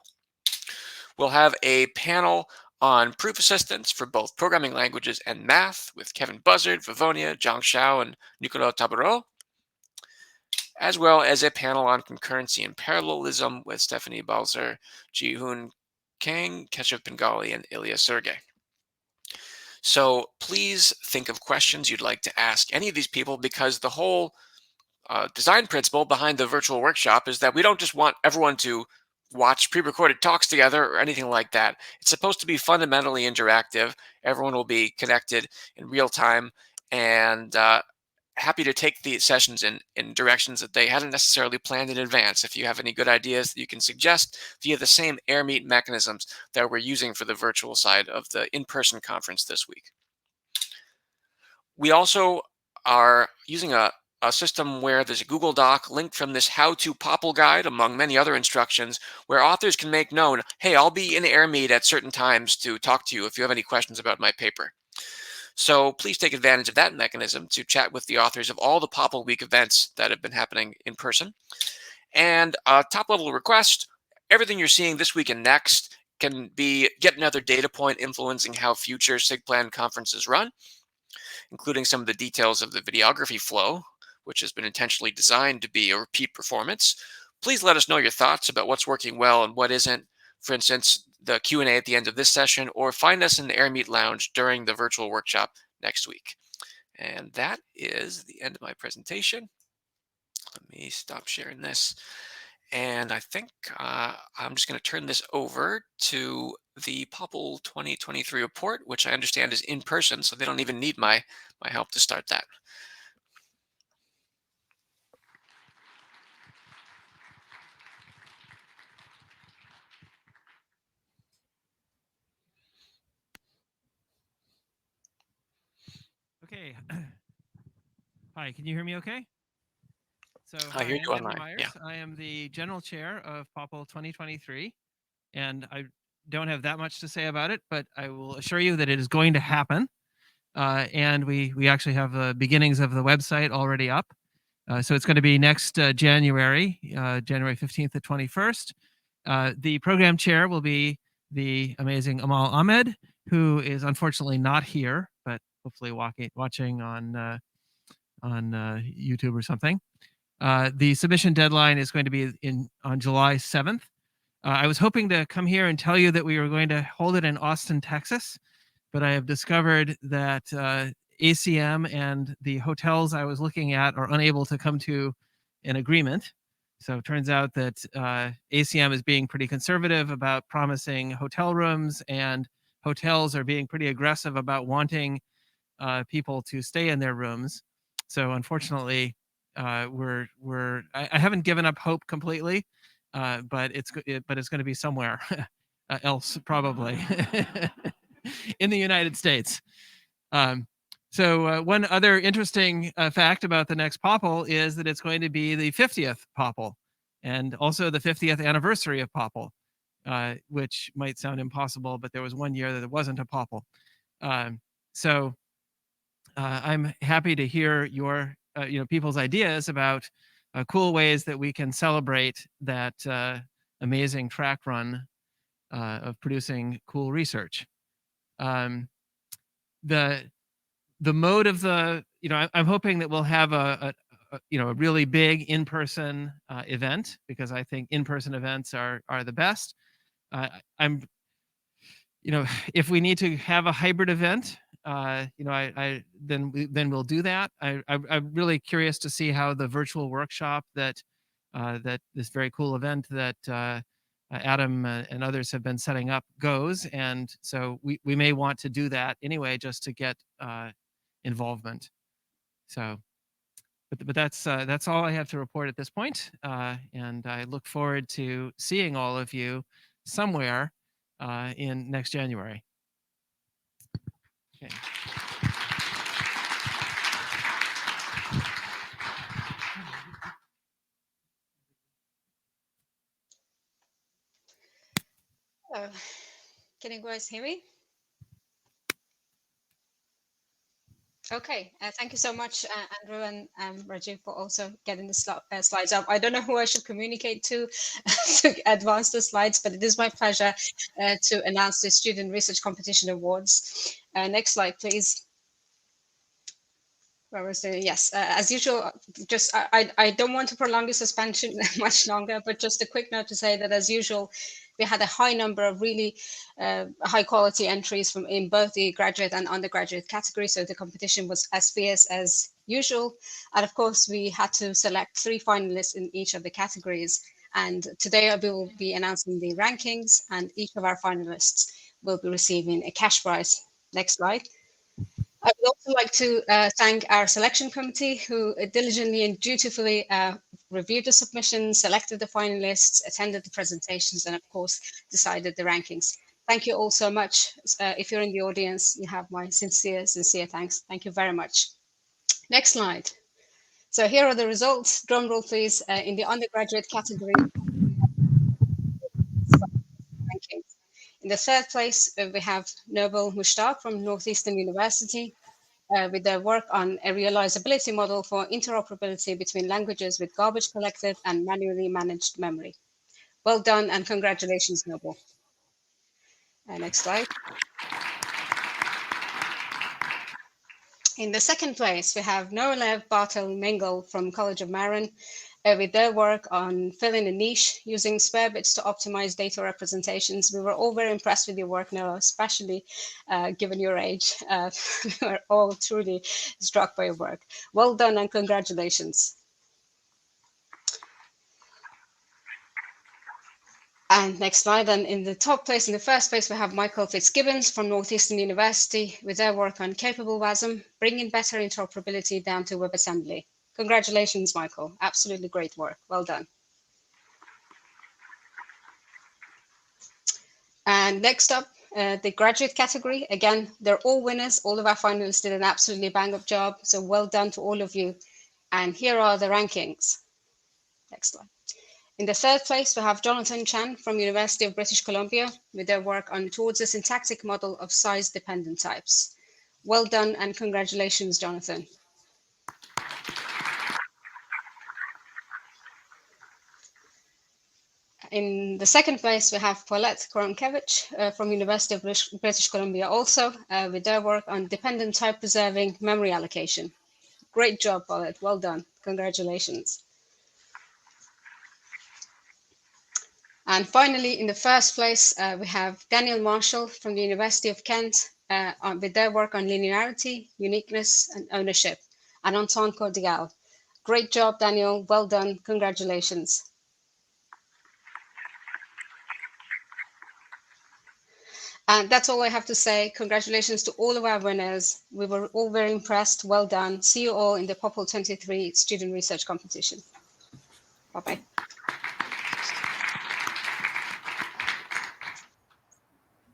We'll have a panel on proof assistance for both programming languages and math with Kevin Buzzard, Vivonia, Zhang Xiao, and Nicolas Tabarot, as well as a panel on concurrency and parallelism with Stephanie Balzer, Jihoon Kang, Keshav Bengali, and Ilya Sergey. So please think of questions you'd like to ask any of these people, because the whole design principle behind the virtual workshop is that we don't just want everyone to watch pre-recorded talks together or anything like that. It's supposed to be fundamentally interactive. Everyone will be connected in real time and happy to take the sessions in directions that they hadn't necessarily planned in advance. If you have any good ideas that you can suggest via the same AirMeet mechanisms that we're using for the virtual side of the in-person conference this week. We also are using a system where there's a Google Doc linked from this how-to POPL guide, among many other instructions, where authors can make known, hey, I'll be in AirMeet at certain times to talk to you if you have any questions about my paper. So please take advantage of that mechanism to chat with the authors of all the POPL Week events that have been happening in person. And a top-level request, everything you're seeing this week and next can be yet another data point influencing how future SIGPLAN conferences run, including some of the details of the videography flow, which has been intentionally designed to be a repeat performance. Please let us know your thoughts about what's working well and what isn't. For instance, the Q&A at the end of this session, or find us in the AirMeet Lounge during the virtual workshop next week. And that is the end of my presentation. Let me stop sharing this. And I think I'm just going to turn this over to the POPL 2023 report, which I understand is in person, so they don't even need my help to start that. Okay. Hi, can you hear me okay? So I hear I'm you Kevin online. Myers. Yeah. I am the general chair of POPL 2023, and I don't have that much to say about it, but I will assure you that it is going to happen. And we actually have the beginnings of the website already up. So it's going to be next January, January 15th to 21st. The program chair will be the amazing Amal Ahmed, who is unfortunately not here, but hopefully watching on YouTube or something. The submission deadline is going to be on July 7th. I was hoping to come here and tell you that we were going to hold it in Austin, Texas, but I have discovered that ACM and the hotels I was looking at are unable to come to an agreement. So it turns out that ACM is being pretty conservative about promising hotel rooms, and hotels are being pretty aggressive about wanting people to stay in their rooms. So unfortunately, I haven't given up hope completely, but it's going to be somewhere else, probably in the United States. So one other interesting fact about the next POPL is that it's going to be the 50th POPL, and also the 50th anniversary of POPL, which might sound impossible, but there was one year that it wasn't a POPL. So I'm happy to hear your people's ideas about cool ways that we can celebrate that amazing track run of producing cool research. The mode of the, I'm hoping that we'll have a really big in-person event, because I think in-person events are the best. If we need to have a hybrid event, then we'll do that. I'm really curious to see how the virtual workshop that this very cool event that Adam and others have been setting up goes, and so we may want to do that anyway, just to get involvement. So, but that's all I have to report at this point, and I look forward to seeing all of you somewhere in next January. Okay. Can you guys hear me? Okay, thank you so much, Andrew and Rajiv, for also getting the slides up. I don't know who I should communicate to to advance the slides, but it is my pleasure to announce the Student Research Competition Awards. Next slide, please. Where was the, yes, as usual, just I don't want to prolong the suspension much longer, but just a quick note to say that as usual, we had a high number of really high quality entries from in both the graduate and undergraduate category. So the competition was as fierce as usual. And of course, we had to select 3 finalists in each of the categories. And today we will be announcing the rankings, and each of our finalists will be receiving a cash prize. Next slide. I would also like to thank our selection committee, who diligently and dutifully reviewed the submissions, selected the finalists, attended the presentations, and of course, decided the rankings. Thank you all so much. If you're in the audience, you have my sincere thanks. Thank you very much. Next slide. So here are the results. Drum roll, please. In the undergraduate category, rankings. In the 3rd place, we have Noble Mushtaq from Northeastern University. With their work on a realizability model for interoperability between languages with garbage collected and manually managed memory. Well done and congratulations, Noble. Next slide. In the 2nd place, we have Noelev Bartel Mengel from College of Marin with their work on filling a niche using square bits to optimize data representations. We were all very impressed with your work, Noah, especially given your age. We were all truly struck by your work. Well done and congratulations. And next slide, and in the top place, in the 1st place, we have Michael Fitzgibbons from Northeastern University with their work on capable WASM, bringing better interoperability down to WebAssembly. Congratulations, Michael. Absolutely great work. Well done. And next up, the graduate category. Again, they're all winners. All of our finalists did an absolutely bang-up job. So well done to all of you. And here are the rankings. Next slide. In the 3rd place, we have Jonathan Chan from University of British Columbia with their work on towards a syntactic model of size-dependent types. Well done and congratulations, Jonathan. In the 2nd place, we have Paulette Koronkiewicz from University of British Columbia also with their work on dependent type preserving memory allocation. Great job, Paulette. Well done. Congratulations. And finally, in the 1st place, we have Daniel Marshall from the University of Kent with their work on linearity, uniqueness, and ownership, and Anton Cordial. Great job, Daniel. Well done. Congratulations. And that's all I have to say. Congratulations to all of our winners. We were all very impressed. Well done. See you all in the POPL'22 Student Research Competition. Bye-bye.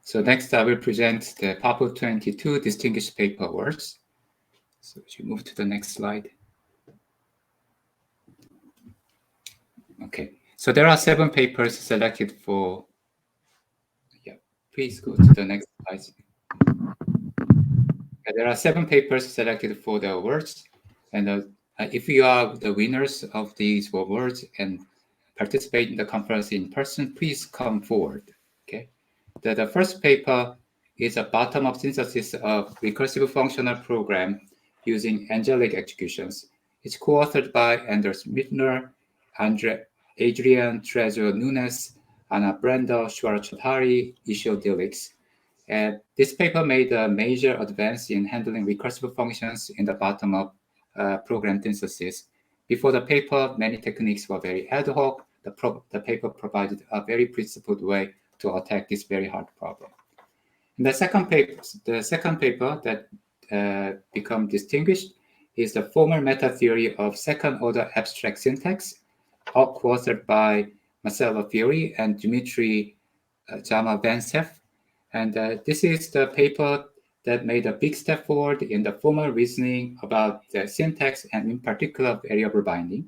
So next I will present the POPL'22 Distinguished Paper Awards. So if you move to the next slide. Okay, so there are 7 papers selected for, please go to the next slide. There are 7 papers selected for the awards. And if you are the winners of these awards and participate in the conference in person, please come forward, okay? The first paper is a bottom-up synthesis of recursive functional program using angelic executions. It's co-authored by Anders Mittner, Adrian Treasure-Nunes, Anna Brenda Schwarz-Chaudhary, Isho Dilix. And this paper made a major advance in handling recursive functions in the bottom-up program synthesis. Before the paper, many techniques were very ad hoc. The paper provided a very principled way to attack this very hard problem. And the second paper that become distinguished is the formal meta theory of second-order abstract syntax, co-authored by Marcello Fiori and Dmitry Jamavantsev. And this is the paper that made a big step forward in the formal reasoning about the syntax and in particular variable binding.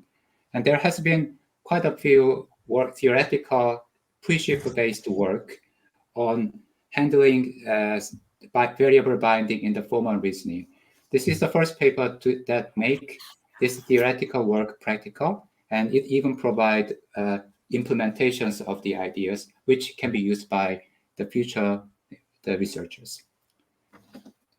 And there has been quite a few theoretical pre-shift-based work on handling variable binding in the formal reasoning. This is the first paper that make this theoretical work practical, and it even provide implementations of the ideas which can be used by the future researchers.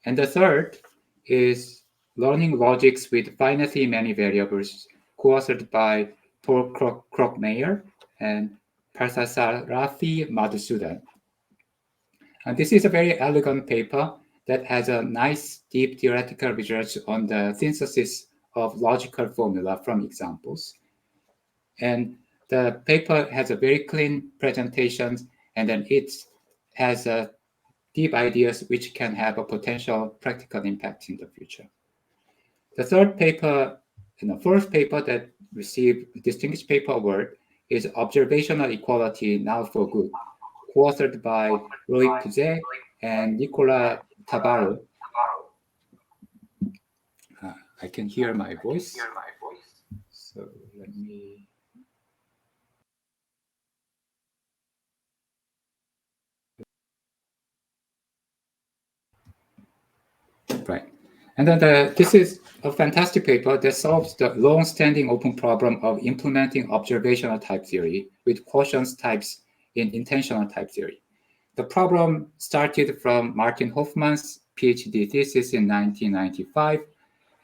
And the third is learning logics with finitely many variables, co-authored by Paul Krogmeyer and Parsasarathi Madhusudan. And this is a very elegant paper that has a nice, deep theoretical research on the synthesis of logical formula from examples. And the paper has a very clean presentation, and then it has a deep ideas which can have a potential practical impact in the future. The third paper, fourth paper that received a Distinguished Paper Award is Observational Equality Now for Good, co-authored by Roy Puget and Nicola Tabarro. I can hear my voice. So let me... Right. And then this is a fantastic paper that solves the long-standing open problem of implementing observational type theory with quotient types in intentional type theory. The problem started from Martin Hofmann's PhD thesis in 1995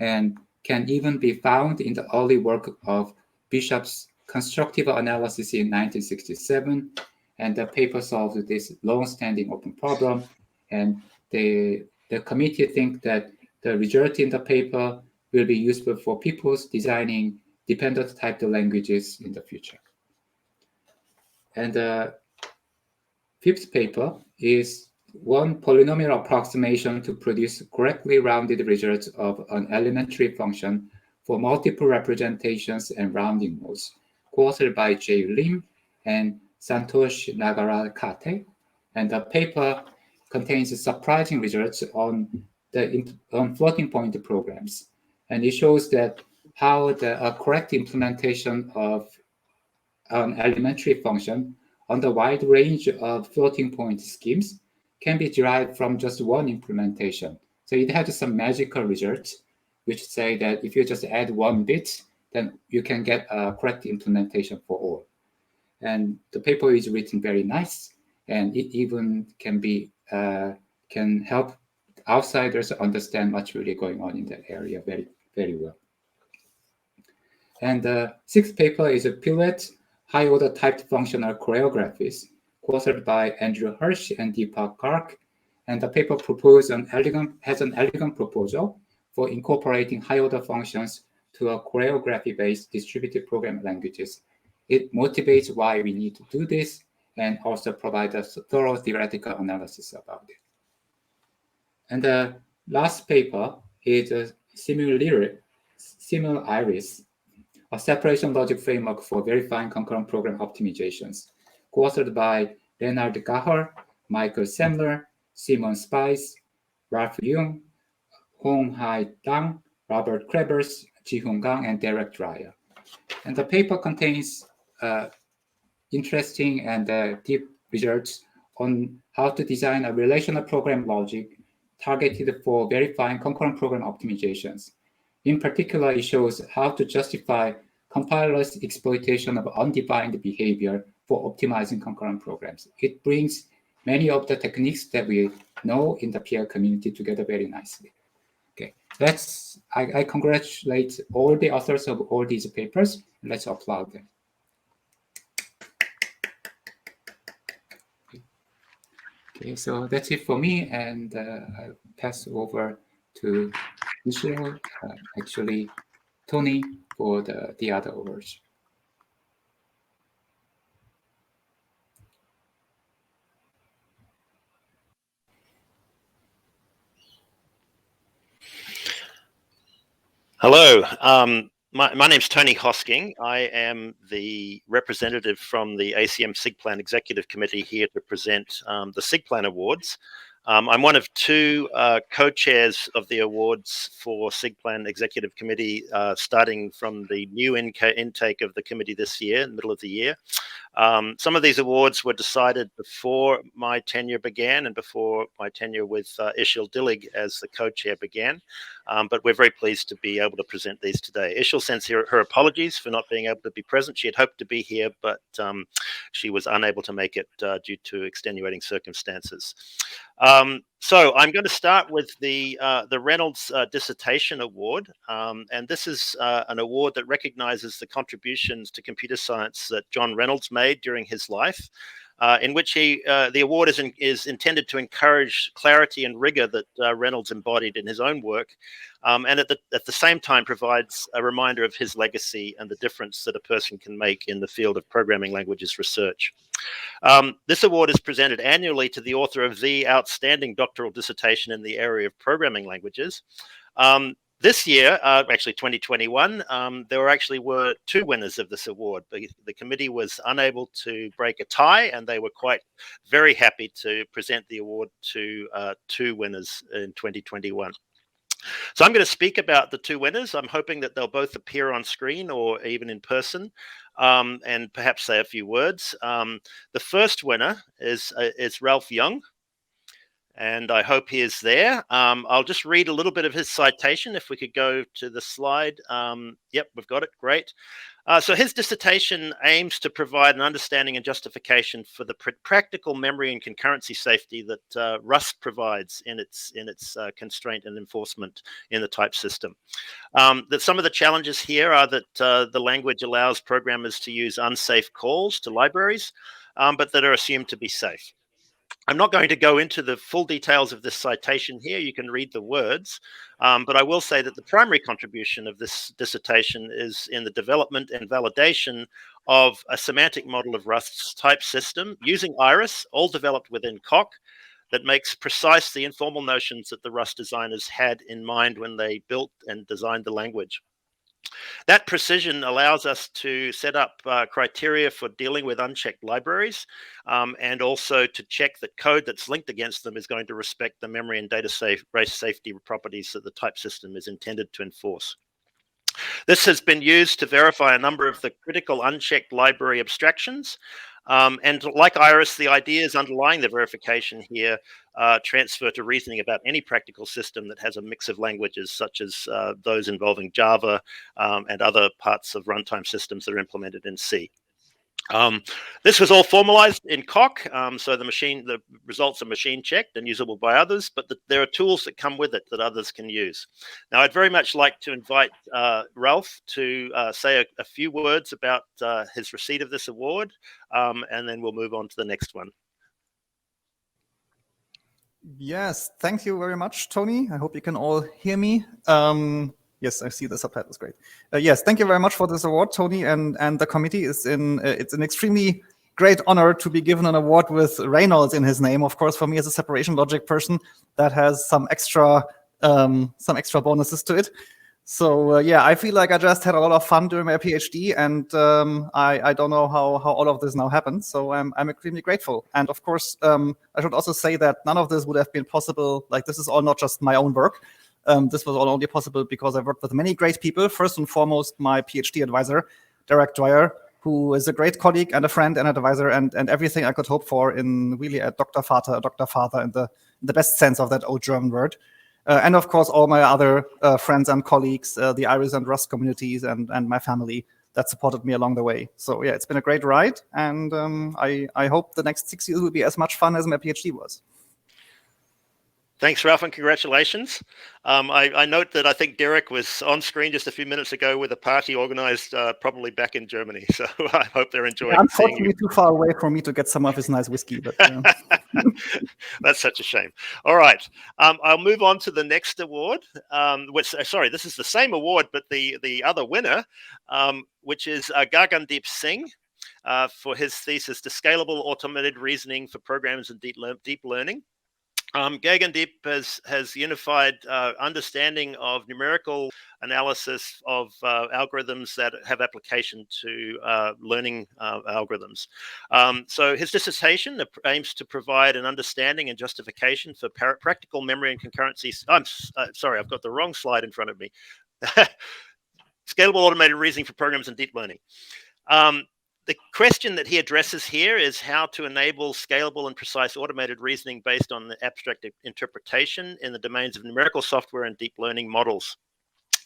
and can even be found in the early work of Bishop's constructive analysis in 1967. And the paper solved this long-standing open problem. And the committee think that the result in the paper will be useful for people designing dependent typed languages in the future. And the fifth paper is one polynomial approximation to produce correctly rounded results of an elementary function for multiple representations and rounding modes, co-authored by Jay Lim and Santosh Nagarakate. And the paper contains surprising results on floating point programs. And it shows that how a correct implementation of an elementary function on the wide range of floating point schemes can be derived from just one implementation. So it has some magical results, which say that if you just add one bit, then you can get a correct implementation for all. And the paper is written very nice, and it even can help outsiders understand what's really going on in that area very, very well. And the sixth paper is a Pirouette high-order typed functional choreographies, co-authored by Andrew Hirsch and Deepak Garg. And the paper has an elegant proposal for incorporating high-order functions to a choreography-based distributed programming languages. It motivates why we need to do this and also provides a thorough theoretical analysis about it. And the last paper is a SIMUL-IRIS, a separation logic framework for verifying concurrent program optimizations, co-authored by Leonard Gahar, Michael Semler, Simon Spice, Ralph Young, Hong Hai Dang, Robert Krebers, Ji-Hoon Gang, and Derek Dreyer. And the paper contains interesting and deep results on how to design a relational program logic targeted for verifying concurrent program optimizations. In particular, it shows how to justify compilers' exploitation of undefined behavior for optimizing concurrent programs. It brings many of the techniques that we know in the PL community together very nicely. Okay, I congratulate all the authors of all these papers. Let's applaud them. Okay, so that's it for me, and I'll pass over to Michelle, actually Tony, for the other awards. Hello, my name's Tony Hosking. I am the representative from the ACM SIGPLAN Executive Committee here to present the SIGPLAN Awards. I'm one of two co-chairs of the awards for SIGPLAN Executive Committee, starting from the new intake of the committee this year, in the middle of the year. Some of these awards were decided before my tenure began and before my tenure with Ishil Dillig as the co-chair began. but we're very pleased to be able to present these today. Ishil sends her apologies for not being able to be present. She had hoped to be here, but she was unable to make it due to extenuating circumstances. So I'm going to start with the Reynolds Dissertation Award, and this is an award that recognizes the contributions to computer science that John Reynolds made during his life, in which the award is intended to encourage clarity and rigor that Reynolds embodied in his own work, and at the same time provides a reminder of his legacy and the difference that a person can make in the field of programming languages research. This award is presented annually to the author of the outstanding doctoral dissertation in the area of programming languages. This year, actually 2021, there actually were 2 winners of this award. The committee was unable to break a tie, and they were very happy to present the award to 2 winners in 2021. So I'm going to speak about the 2 winners. I'm hoping that they'll both appear on screen or even in person, and perhaps say a few words. The first winner is Ralph Young, and I hope he is there. I'll just read a little bit of his citation. If we could go to the slide. Yep, we've got it. Great. So his dissertation aims to provide an understanding and justification for the practical memory and concurrency safety that Rust provides in its constraint and enforcement in the type system. That some of the challenges here are that the language allows programmers to use unsafe calls to libraries, but that are assumed to be safe. I'm not going to go into the full details of this citation here. You can read the words, but I will say that the primary contribution of this dissertation is in the development and validation of a semantic model of Rust's type system using Iris, all developed within COC, that makes precise the informal notions that the Rust designers had in mind when they built and designed the language. That precision allows us to set up criteria for dealing with unchecked libraries, and also to check that code that's linked against them is going to respect the memory and data race safety properties that the type system is intended to enforce. This has been used to verify a number of the critical unchecked library abstractions. And like Iris, the ideas underlying the verification here transfer to reasoning about any practical system that has a mix of languages, such as those involving Java and other parts of runtime systems that are implemented in C. This was all formalized in COC, so the results are machine checked and usable by others, but there are tools that come with it that others can use. Now, I'd very much like to invite Ralph to say a few words about his receipt of this award, and then we'll move on to the next one. Yes, thank you very much, Tony. I hope you can all hear me. Yes, I see the subtitles. Great. Yes, thank you very much for this award, Tony, and the committee. It's an extremely great honor to be given an award with Reynolds in his name. Of course, for me as a separation logic person, that has some extra bonuses to it. So yeah, I feel like I just had a lot of fun during my PhD, and I don't know how all of this now happened. So I'm extremely grateful. And of course, I should also say that none of this would have been possible. Like, this is all not just my own work. This was all only possible because I worked with many great people. First and foremost, my PhD advisor, Derek Dwyer, who is a great colleague and a friend and advisor, and everything I could hope for in really a Dr. Vater in the best sense of that old German word. And of course, all my other friends and colleagues, the Iris and Rust communities, and my family that supported me along the way. So yeah, it's been a great ride, and I hope the next 6 years will be as much fun as my PhD was. Thanks, Ralph, and congratulations. I note that I think Derek was on screen just a few minutes ago with a party organized probably back in Germany. So I hope they're enjoying seeing you. Unfortunately, too far away for me to get some of his nice whiskey. But that's such a shame. All right, I'll move on to the next award. Sorry, this is the same award, but the other winner, which is Gagandeep Singh. For his thesis, The Scalable Automated Reasoning for Programs and Deep Learning. Gagandeep has unified understanding of numerical analysis of algorithms that have application to learning algorithms. So his dissertation aims to provide an understanding and justification for practical memory and concurrency. I'm sorry, I've got the wrong slide in front of me. Scalable automated reasoning for programs and deep learning. The question that he addresses here is how to enable scalable and precise automated reasoning based on the abstract interpretation in the domains of numerical software and deep learning models.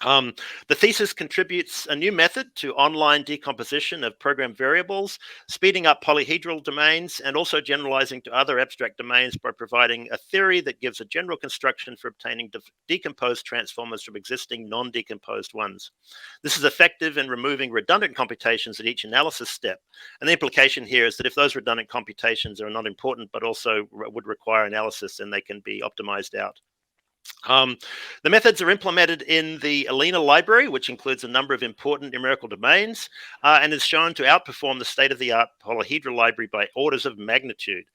The thesis contributes a new method to online decomposition of program variables, speeding up polyhedral domains, and also generalizing to other abstract domains by providing a theory that gives a general construction for obtaining decomposed transformers from existing non-decomposed ones. This is effective in removing redundant computations at each analysis step. And the implication here is that if those redundant computations are not important, but also would require analysis, then they can be optimized out. The methods are implemented in the ALINA library, which includes a number of important numerical domains, and is shown to outperform the state-of-the-art polyhedral library by orders of magnitude.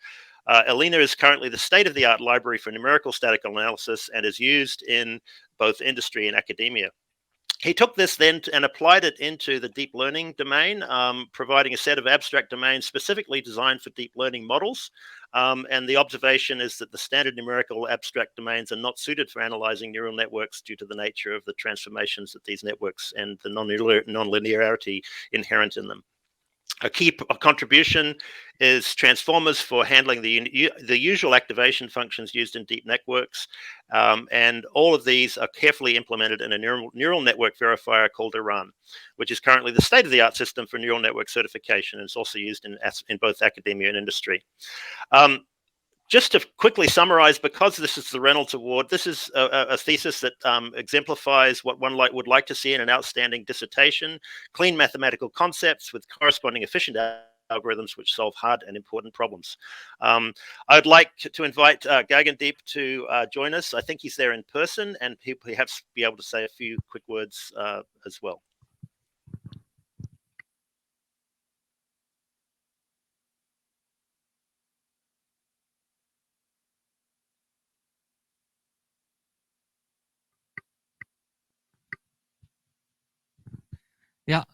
ALINA is currently the state-of-the-art library for numerical statistical analysis and is used in both industry and academia. He took this then and applied it into the deep learning domain, providing a set of abstract domains specifically designed for deep learning models. And the observation is that the standard numerical abstract domains are not suited for analyzing neural networks due to the nature of the transformations that these networks and the nonlinearity inherent in them. A key contribution is transformers for handling the usual activation functions used in deep networks. And all of these are carefully implemented in a neural network verifier called Iran, which is currently the state-of-the-art system for neural network certification. And it's also used in both academia and industry. Just to quickly summarize, because this is the Reynolds Award, this is a thesis that exemplifies what one would like to see in an outstanding dissertation: clean mathematical concepts with corresponding efficient algorithms which solve hard and important problems. I'd like to invite Gagandeep to join us. I think he's there in person, and he'll perhaps be able to say a few quick words as well. Yeah,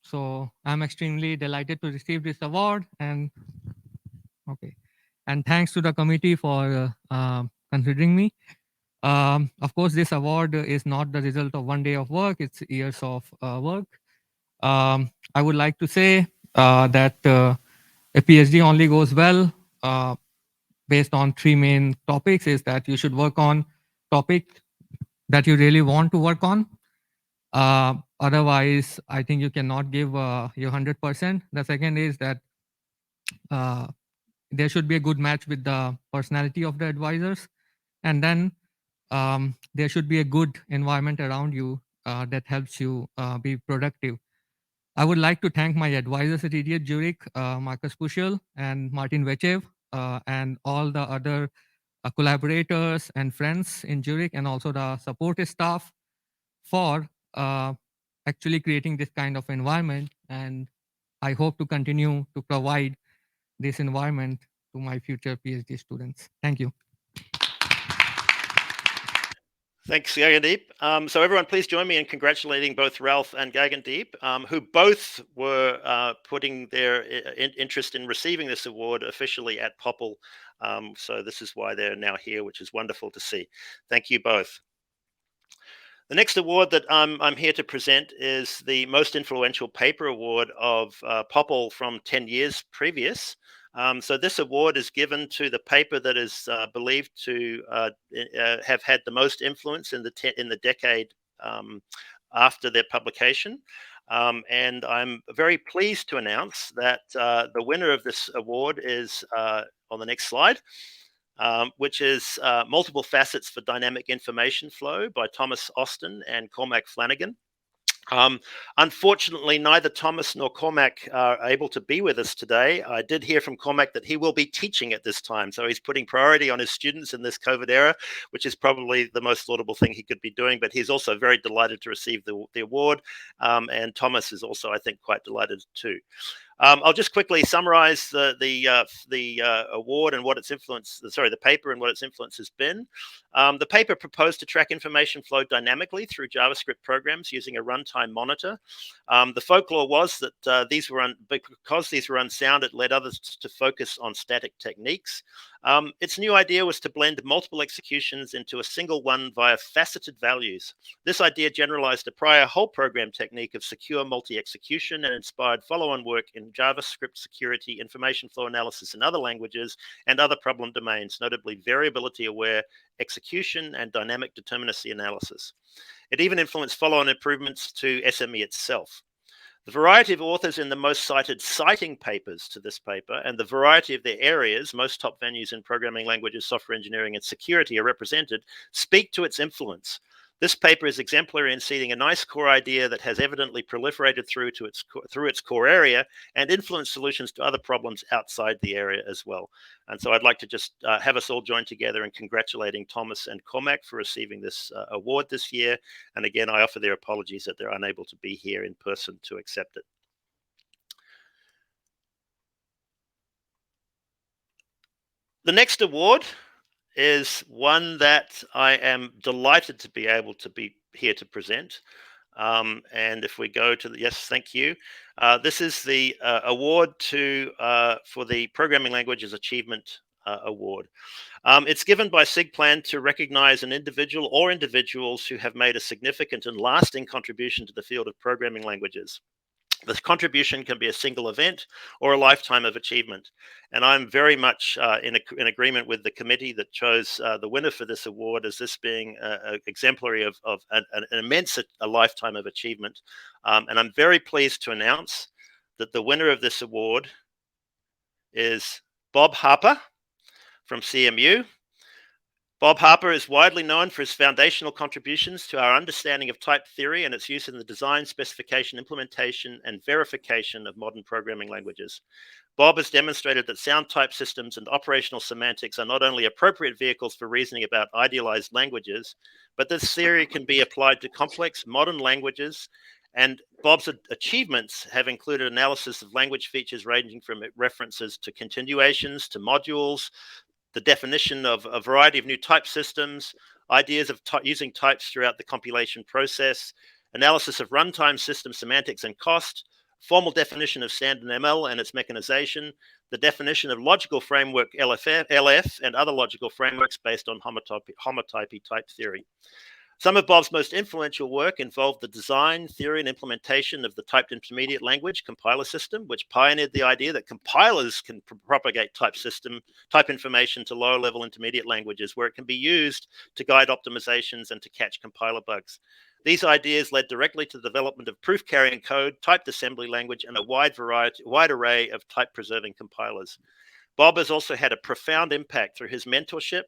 so I'm extremely delighted to receive this award, and thanks to the committee for considering me. Of course, this award is not the result of one day of work, it's years of work. I would like to say that a PhD only goes well based on three main topics: is that you should work on topic that you really want to work on. Otherwise, I think you cannot give your 100%. The second is that there should be a good match with the personality of the advisors. And then there should be a good environment around you that helps you be productive. I would like to thank my advisors at EDH Zurich, Marcus Puschel and Martin Vechev, and all the other collaborators and friends in Zurich, and also the support staff for actually creating this kind of environment. And I hope to continue to provide this environment to my future PhD students. Thank you. Thanks, Gagandeep. So everyone, please join me in congratulating both Ralph and Gagandeep, who both were putting their interest in receiving this award officially at POPL. So this is why they're now here, which is wonderful to see. Thank you both. The next award that I'm here to present is the Most Influential Paper Award of POPL from 10 years previous. So this award is given to the paper that is believed to have had the most influence in the decade after their publication. And I'm very pleased to announce that the winner of this award is on the next slide. Which is Multiple Facets for Dynamic Information Flow by Thomas Austin and Cormac Flanagan. Unfortunately, neither Thomas nor Cormac are able to be with us today. I did hear from Cormac that he will be teaching at this time, so he's putting priority on his students in this COVID era, which is probably the most laudable thing he could be doing, but he's also very delighted to receive the award, and Thomas is also, I think, quite delighted too. I'll just quickly summarize the award and what its influence, the paper and what its influence has been. The paper proposed to track information flow dynamically through JavaScript programs using a runtime monitor. The folklore was that because these were unsound, it led others to focus on static techniques. Its new idea was to blend multiple executions into a single one via faceted values. This idea generalized a prior whole program technique of secure multi-execution and inspired follow-on work in in JavaScript security, information flow analysis in other languages, and other problem domains, notably variability-aware execution and dynamic determinacy analysis. It even influenced follow-on improvements to SME itself. The variety of authors in the most cited citing papers to this paper and the variety of their areas, most top venues in programming languages, software engineering, and security are represented, speak to its influence. This paper is exemplary in seeding a nice core idea that has evidently proliferated through its core area and influenced solutions to other problems outside the area as well. And so I'd like to just have us all join together in congratulating Thomas and Cormac for receiving this award this year. And again, I offer their apologies that they're unable to be here in person to accept it. The next award is one that I am delighted to be able to be here to present. And if we go to the, yes, thank you. This is the award for the Programming Languages Achievement Award. It's given by SIGPLAN to recognize an individual or individuals who have made a significant and lasting contribution to the field of programming languages. This contribution can be a single event or a lifetime of achievement. And I'm very much in agreement with the committee that chose the winner for this award as this being exemplary of an immense lifetime of achievement. And I'm very pleased to announce that the winner of this award is Bob Harper from CMU. Bob Harper is widely known for his foundational contributions to our understanding of type theory and its use in the design, specification, implementation, and verification of modern programming languages. Bob has demonstrated that sound type systems and operational semantics are not only appropriate vehicles for reasoning about idealized languages, but this theory can be applied to complex modern languages. And Bob's achievements have included analysis of language features ranging from references to continuations to modules, the definition of a variety of new type systems, ideas of using types throughout the compilation process, analysis of runtime system semantics and cost, formal definition of standard ML and its mechanization, the definition of logical framework LF and other logical frameworks based on homotypy type theory. Some of Bob's most influential work involved the design, theory, and implementation of the typed intermediate language compiler system, which pioneered the idea that compilers can propagate type information to lower level intermediate languages where it can be used to guide optimizations and to catch compiler bugs. These ideas led directly to the development of proof carrying code, typed assembly language, and a wide array of type preserving compilers. Bob has also had a profound impact through his mentorship,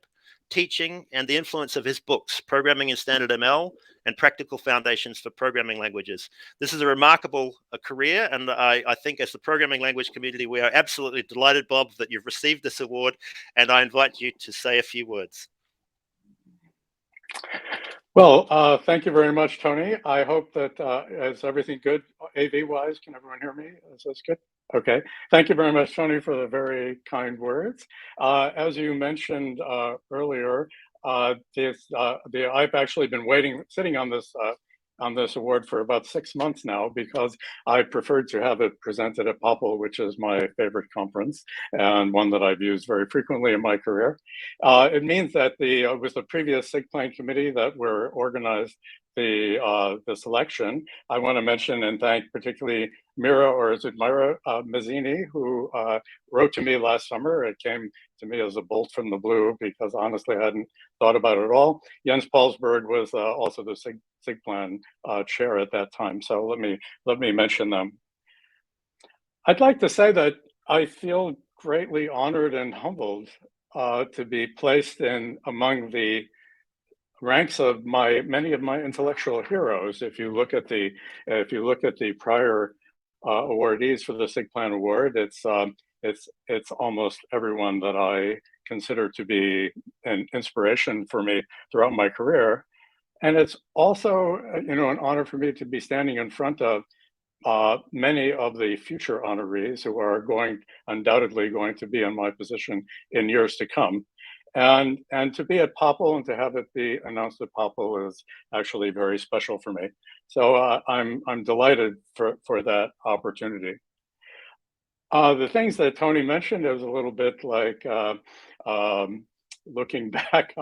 teaching, and the influence of his books, Programming in Standard ML and Practical Foundations for Programming Languages. This is a remarkable career, and I think as the programming language community, we are absolutely delighted, Bob, that you've received this award, and I invite you to say a few words. Well, thank you very much, Tony. I hope that is everything good AV-wise? Can everyone hear me? Is this good? Okay. Thank you very much, Tony, for the very kind words. As you mentioned earlier, I've actually been sitting on this award for about 6 months now because I preferred to have it presented at POPL', which is my favorite conference and one that I've used very frequently in my career. It means that it was the previous SIGPLAN committee that organized the selection. I want to mention and thank particularly Mira, or is it Myra Mazzini, who wrote to me last summer. It came to me as a bolt from the blue because honestly I hadn't thought about it at all. Jens Paulsberg was also the SIGPLAN chair at that time. So let me mention them. I'd like to say that I feel greatly honored and humbled to be placed among the ranks of many of my intellectual heroes. If you look at the prior awardees for the SIGPLAN award, it's almost everyone that I consider to be an inspiration for me throughout my career. And it's also, an honor for me to be standing in front of many of the future honorees who are undoubtedly going to be in my position in years to come. And to be at POPL and to have it be announced at POPL is actually very special for me. So I'm delighted for that opportunity. The things that Tony mentioned is a little bit like looking back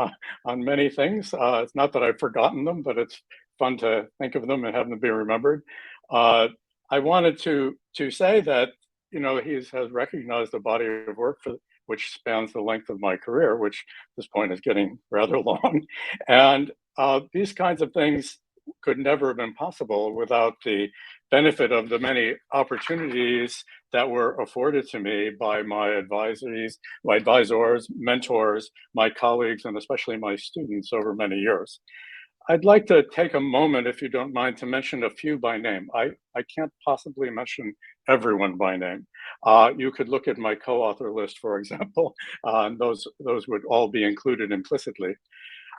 on many things. It's not that I've forgotten them, but it's fun to think of them and have them be remembered. I wanted to say that, you know, he has recognized a body of work which spans the length of my career, which at this point is getting rather long. And these kinds of things could never have been possible without the benefit of the many opportunities that were afforded to me by my advisors, mentors, my colleagues, and especially my students over many years. I'd like to take a moment, if you don't mind, to mention a few by name. I can't possibly mention everyone by name. You could look at my co-author list, for example, and those would all be included implicitly.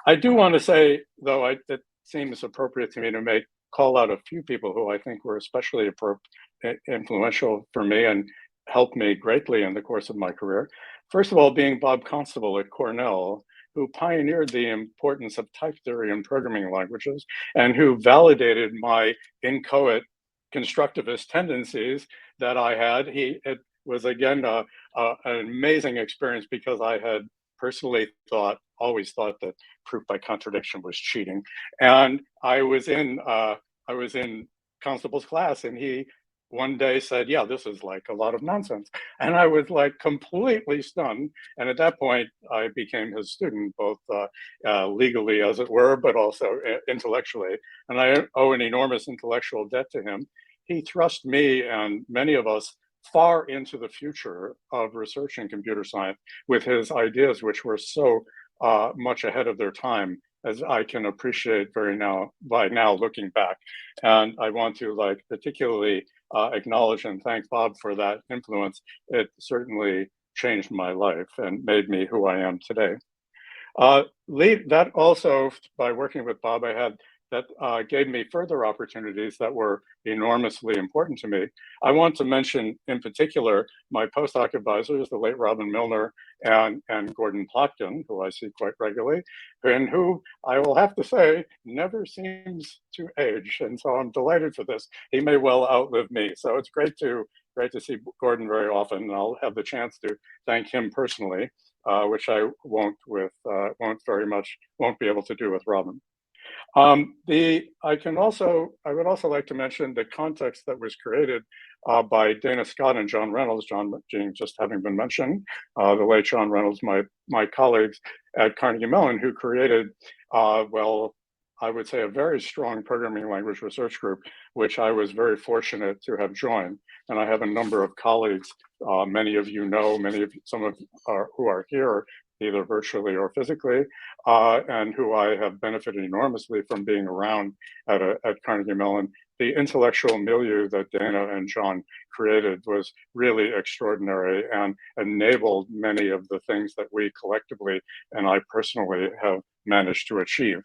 I do want to say, though, it seems appropriate to me to call out a few people who I think were especially influential for me and helped me greatly in the course of my career. First of all, being Bob Constable at Cornell, who pioneered the importance of type theory in programming languages and who validated my inchoate constructivist tendencies that I had. It was, again, an amazing experience because I had personally always thought that proof by contradiction was cheating. And I was in Constable's class, and he one day said, yeah, this is like a lot of nonsense. And I was like completely stunned. And at that point, I became his student, both legally, as it were, but also intellectually. And I owe an enormous intellectual debt to him. He thrust me and many of us far into the future of research in computer science with his ideas, which were so much ahead of their time, as I can appreciate by now looking back. And I want to particularly acknowledge and thank Bob for that influence. It certainly changed my life and made me who I am today. That also, by working with Bob, that gave me further opportunities that were enormously important to me. I want to mention in particular my postdoc advisors, the late Robin Milner and Gordon Plotkin, who I see quite regularly, and who I will have to say never seems to age. And so I'm delighted for this. He may well outlive me. So it's great to see Gordon very often. And I'll have the chance to thank him personally, which I won't be able to do with Robin. I would also like to mention the context that was created by Dana Scott and John Reynolds, John just having been mentioned, the late John Reynolds, my colleagues at Carnegie Mellon, who created, I would say a very strong programming language research group, which I was very fortunate to have joined. And I have a number of colleagues, many of you know, some of who are here, either virtually or physically, and who I have benefited enormously from being around at Carnegie Mellon. The intellectual milieu that Dana and John created was really extraordinary and enabled many of the things that we collectively and I personally have managed to achieve.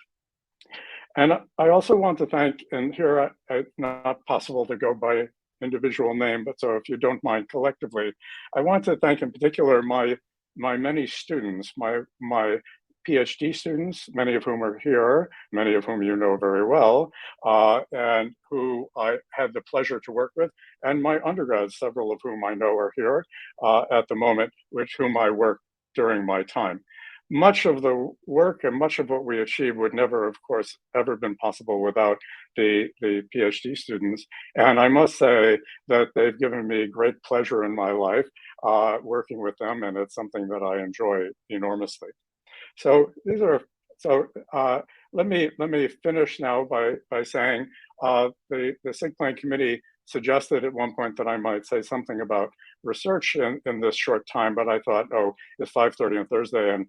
And I also want to thank, and here it's not possible to go by individual name, but so if you don't mind collectively, I want to thank in particular my many students, my PhD students, many of whom are here, many of whom you know very well, and who I had the pleasure to work with, and my undergrads, several of whom I know are here at the moment, with whom I worked during my time. Much of the work and much of what we achieved would never, of course, ever been possible without the PhD students. And I must say that they've given me great pleasure in my life working with them, and it's something that I enjoy enormously. So let me finish now by saying the SIGPLAN committee suggested at one point that I might say something about research in this short time, but I thought, oh, it's 5:30 on Thursday, and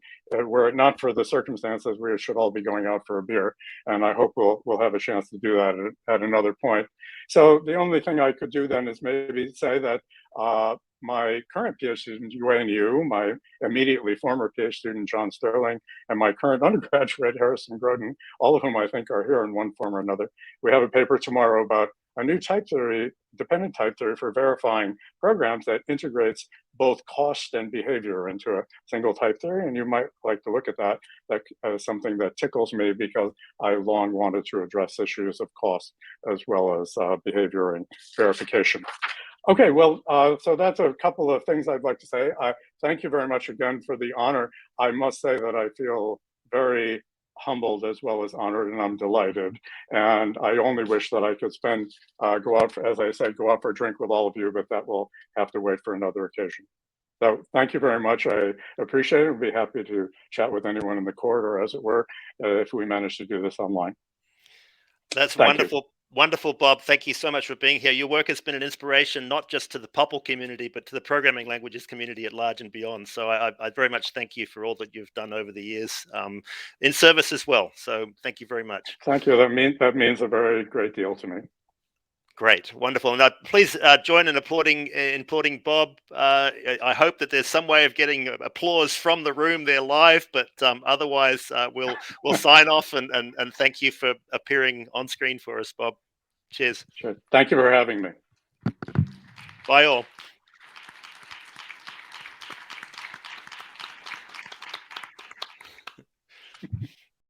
were it not for the circumstances, we should all be going out for a beer, and I hope we'll have a chance to do that at another point. So the only thing I could do then is maybe say that my current PhD student, Yuan Yu, my immediately former PhD student, John Sterling, and my current undergraduate, Harrison Groden, all of whom I think are here in one form or another. We have a paper tomorrow about a new type theory, dependent type theory for verifying programs that integrates both cost and behavior into a single type theory. And you might like to look at that as something that tickles me because I long wanted to address issues of cost as well as behavior and verification. Okay, well, so that's a couple of things I'd like to say. Thank you very much again for the honor. I must say that I feel very humbled as well as honored, and I'm delighted. And I only wish that I could go out for, as I said, go out for a drink with all of you, but that will have to wait for another occasion. So thank you very much. I appreciate it. I'd be happy to chat with anyone in the corridor, as it were, if we manage to do this online. That's Thank wonderful. you. Wonderful, Bob. Thank you so much for being here. Your work has been an inspiration, not just to the POPL community, but to the programming languages community at large and beyond. So I very much thank you for all that you've done over the years in service as well. So thank you very much. Thank you. That means a very great deal to me. Great, wonderful. Now, please join in applauding Bob. I hope that there's some way of getting applause from the room there live, but otherwise we'll sign off and thank you for appearing on screen for us, Bob. Cheers. Sure. Thank you for having me. Bye all.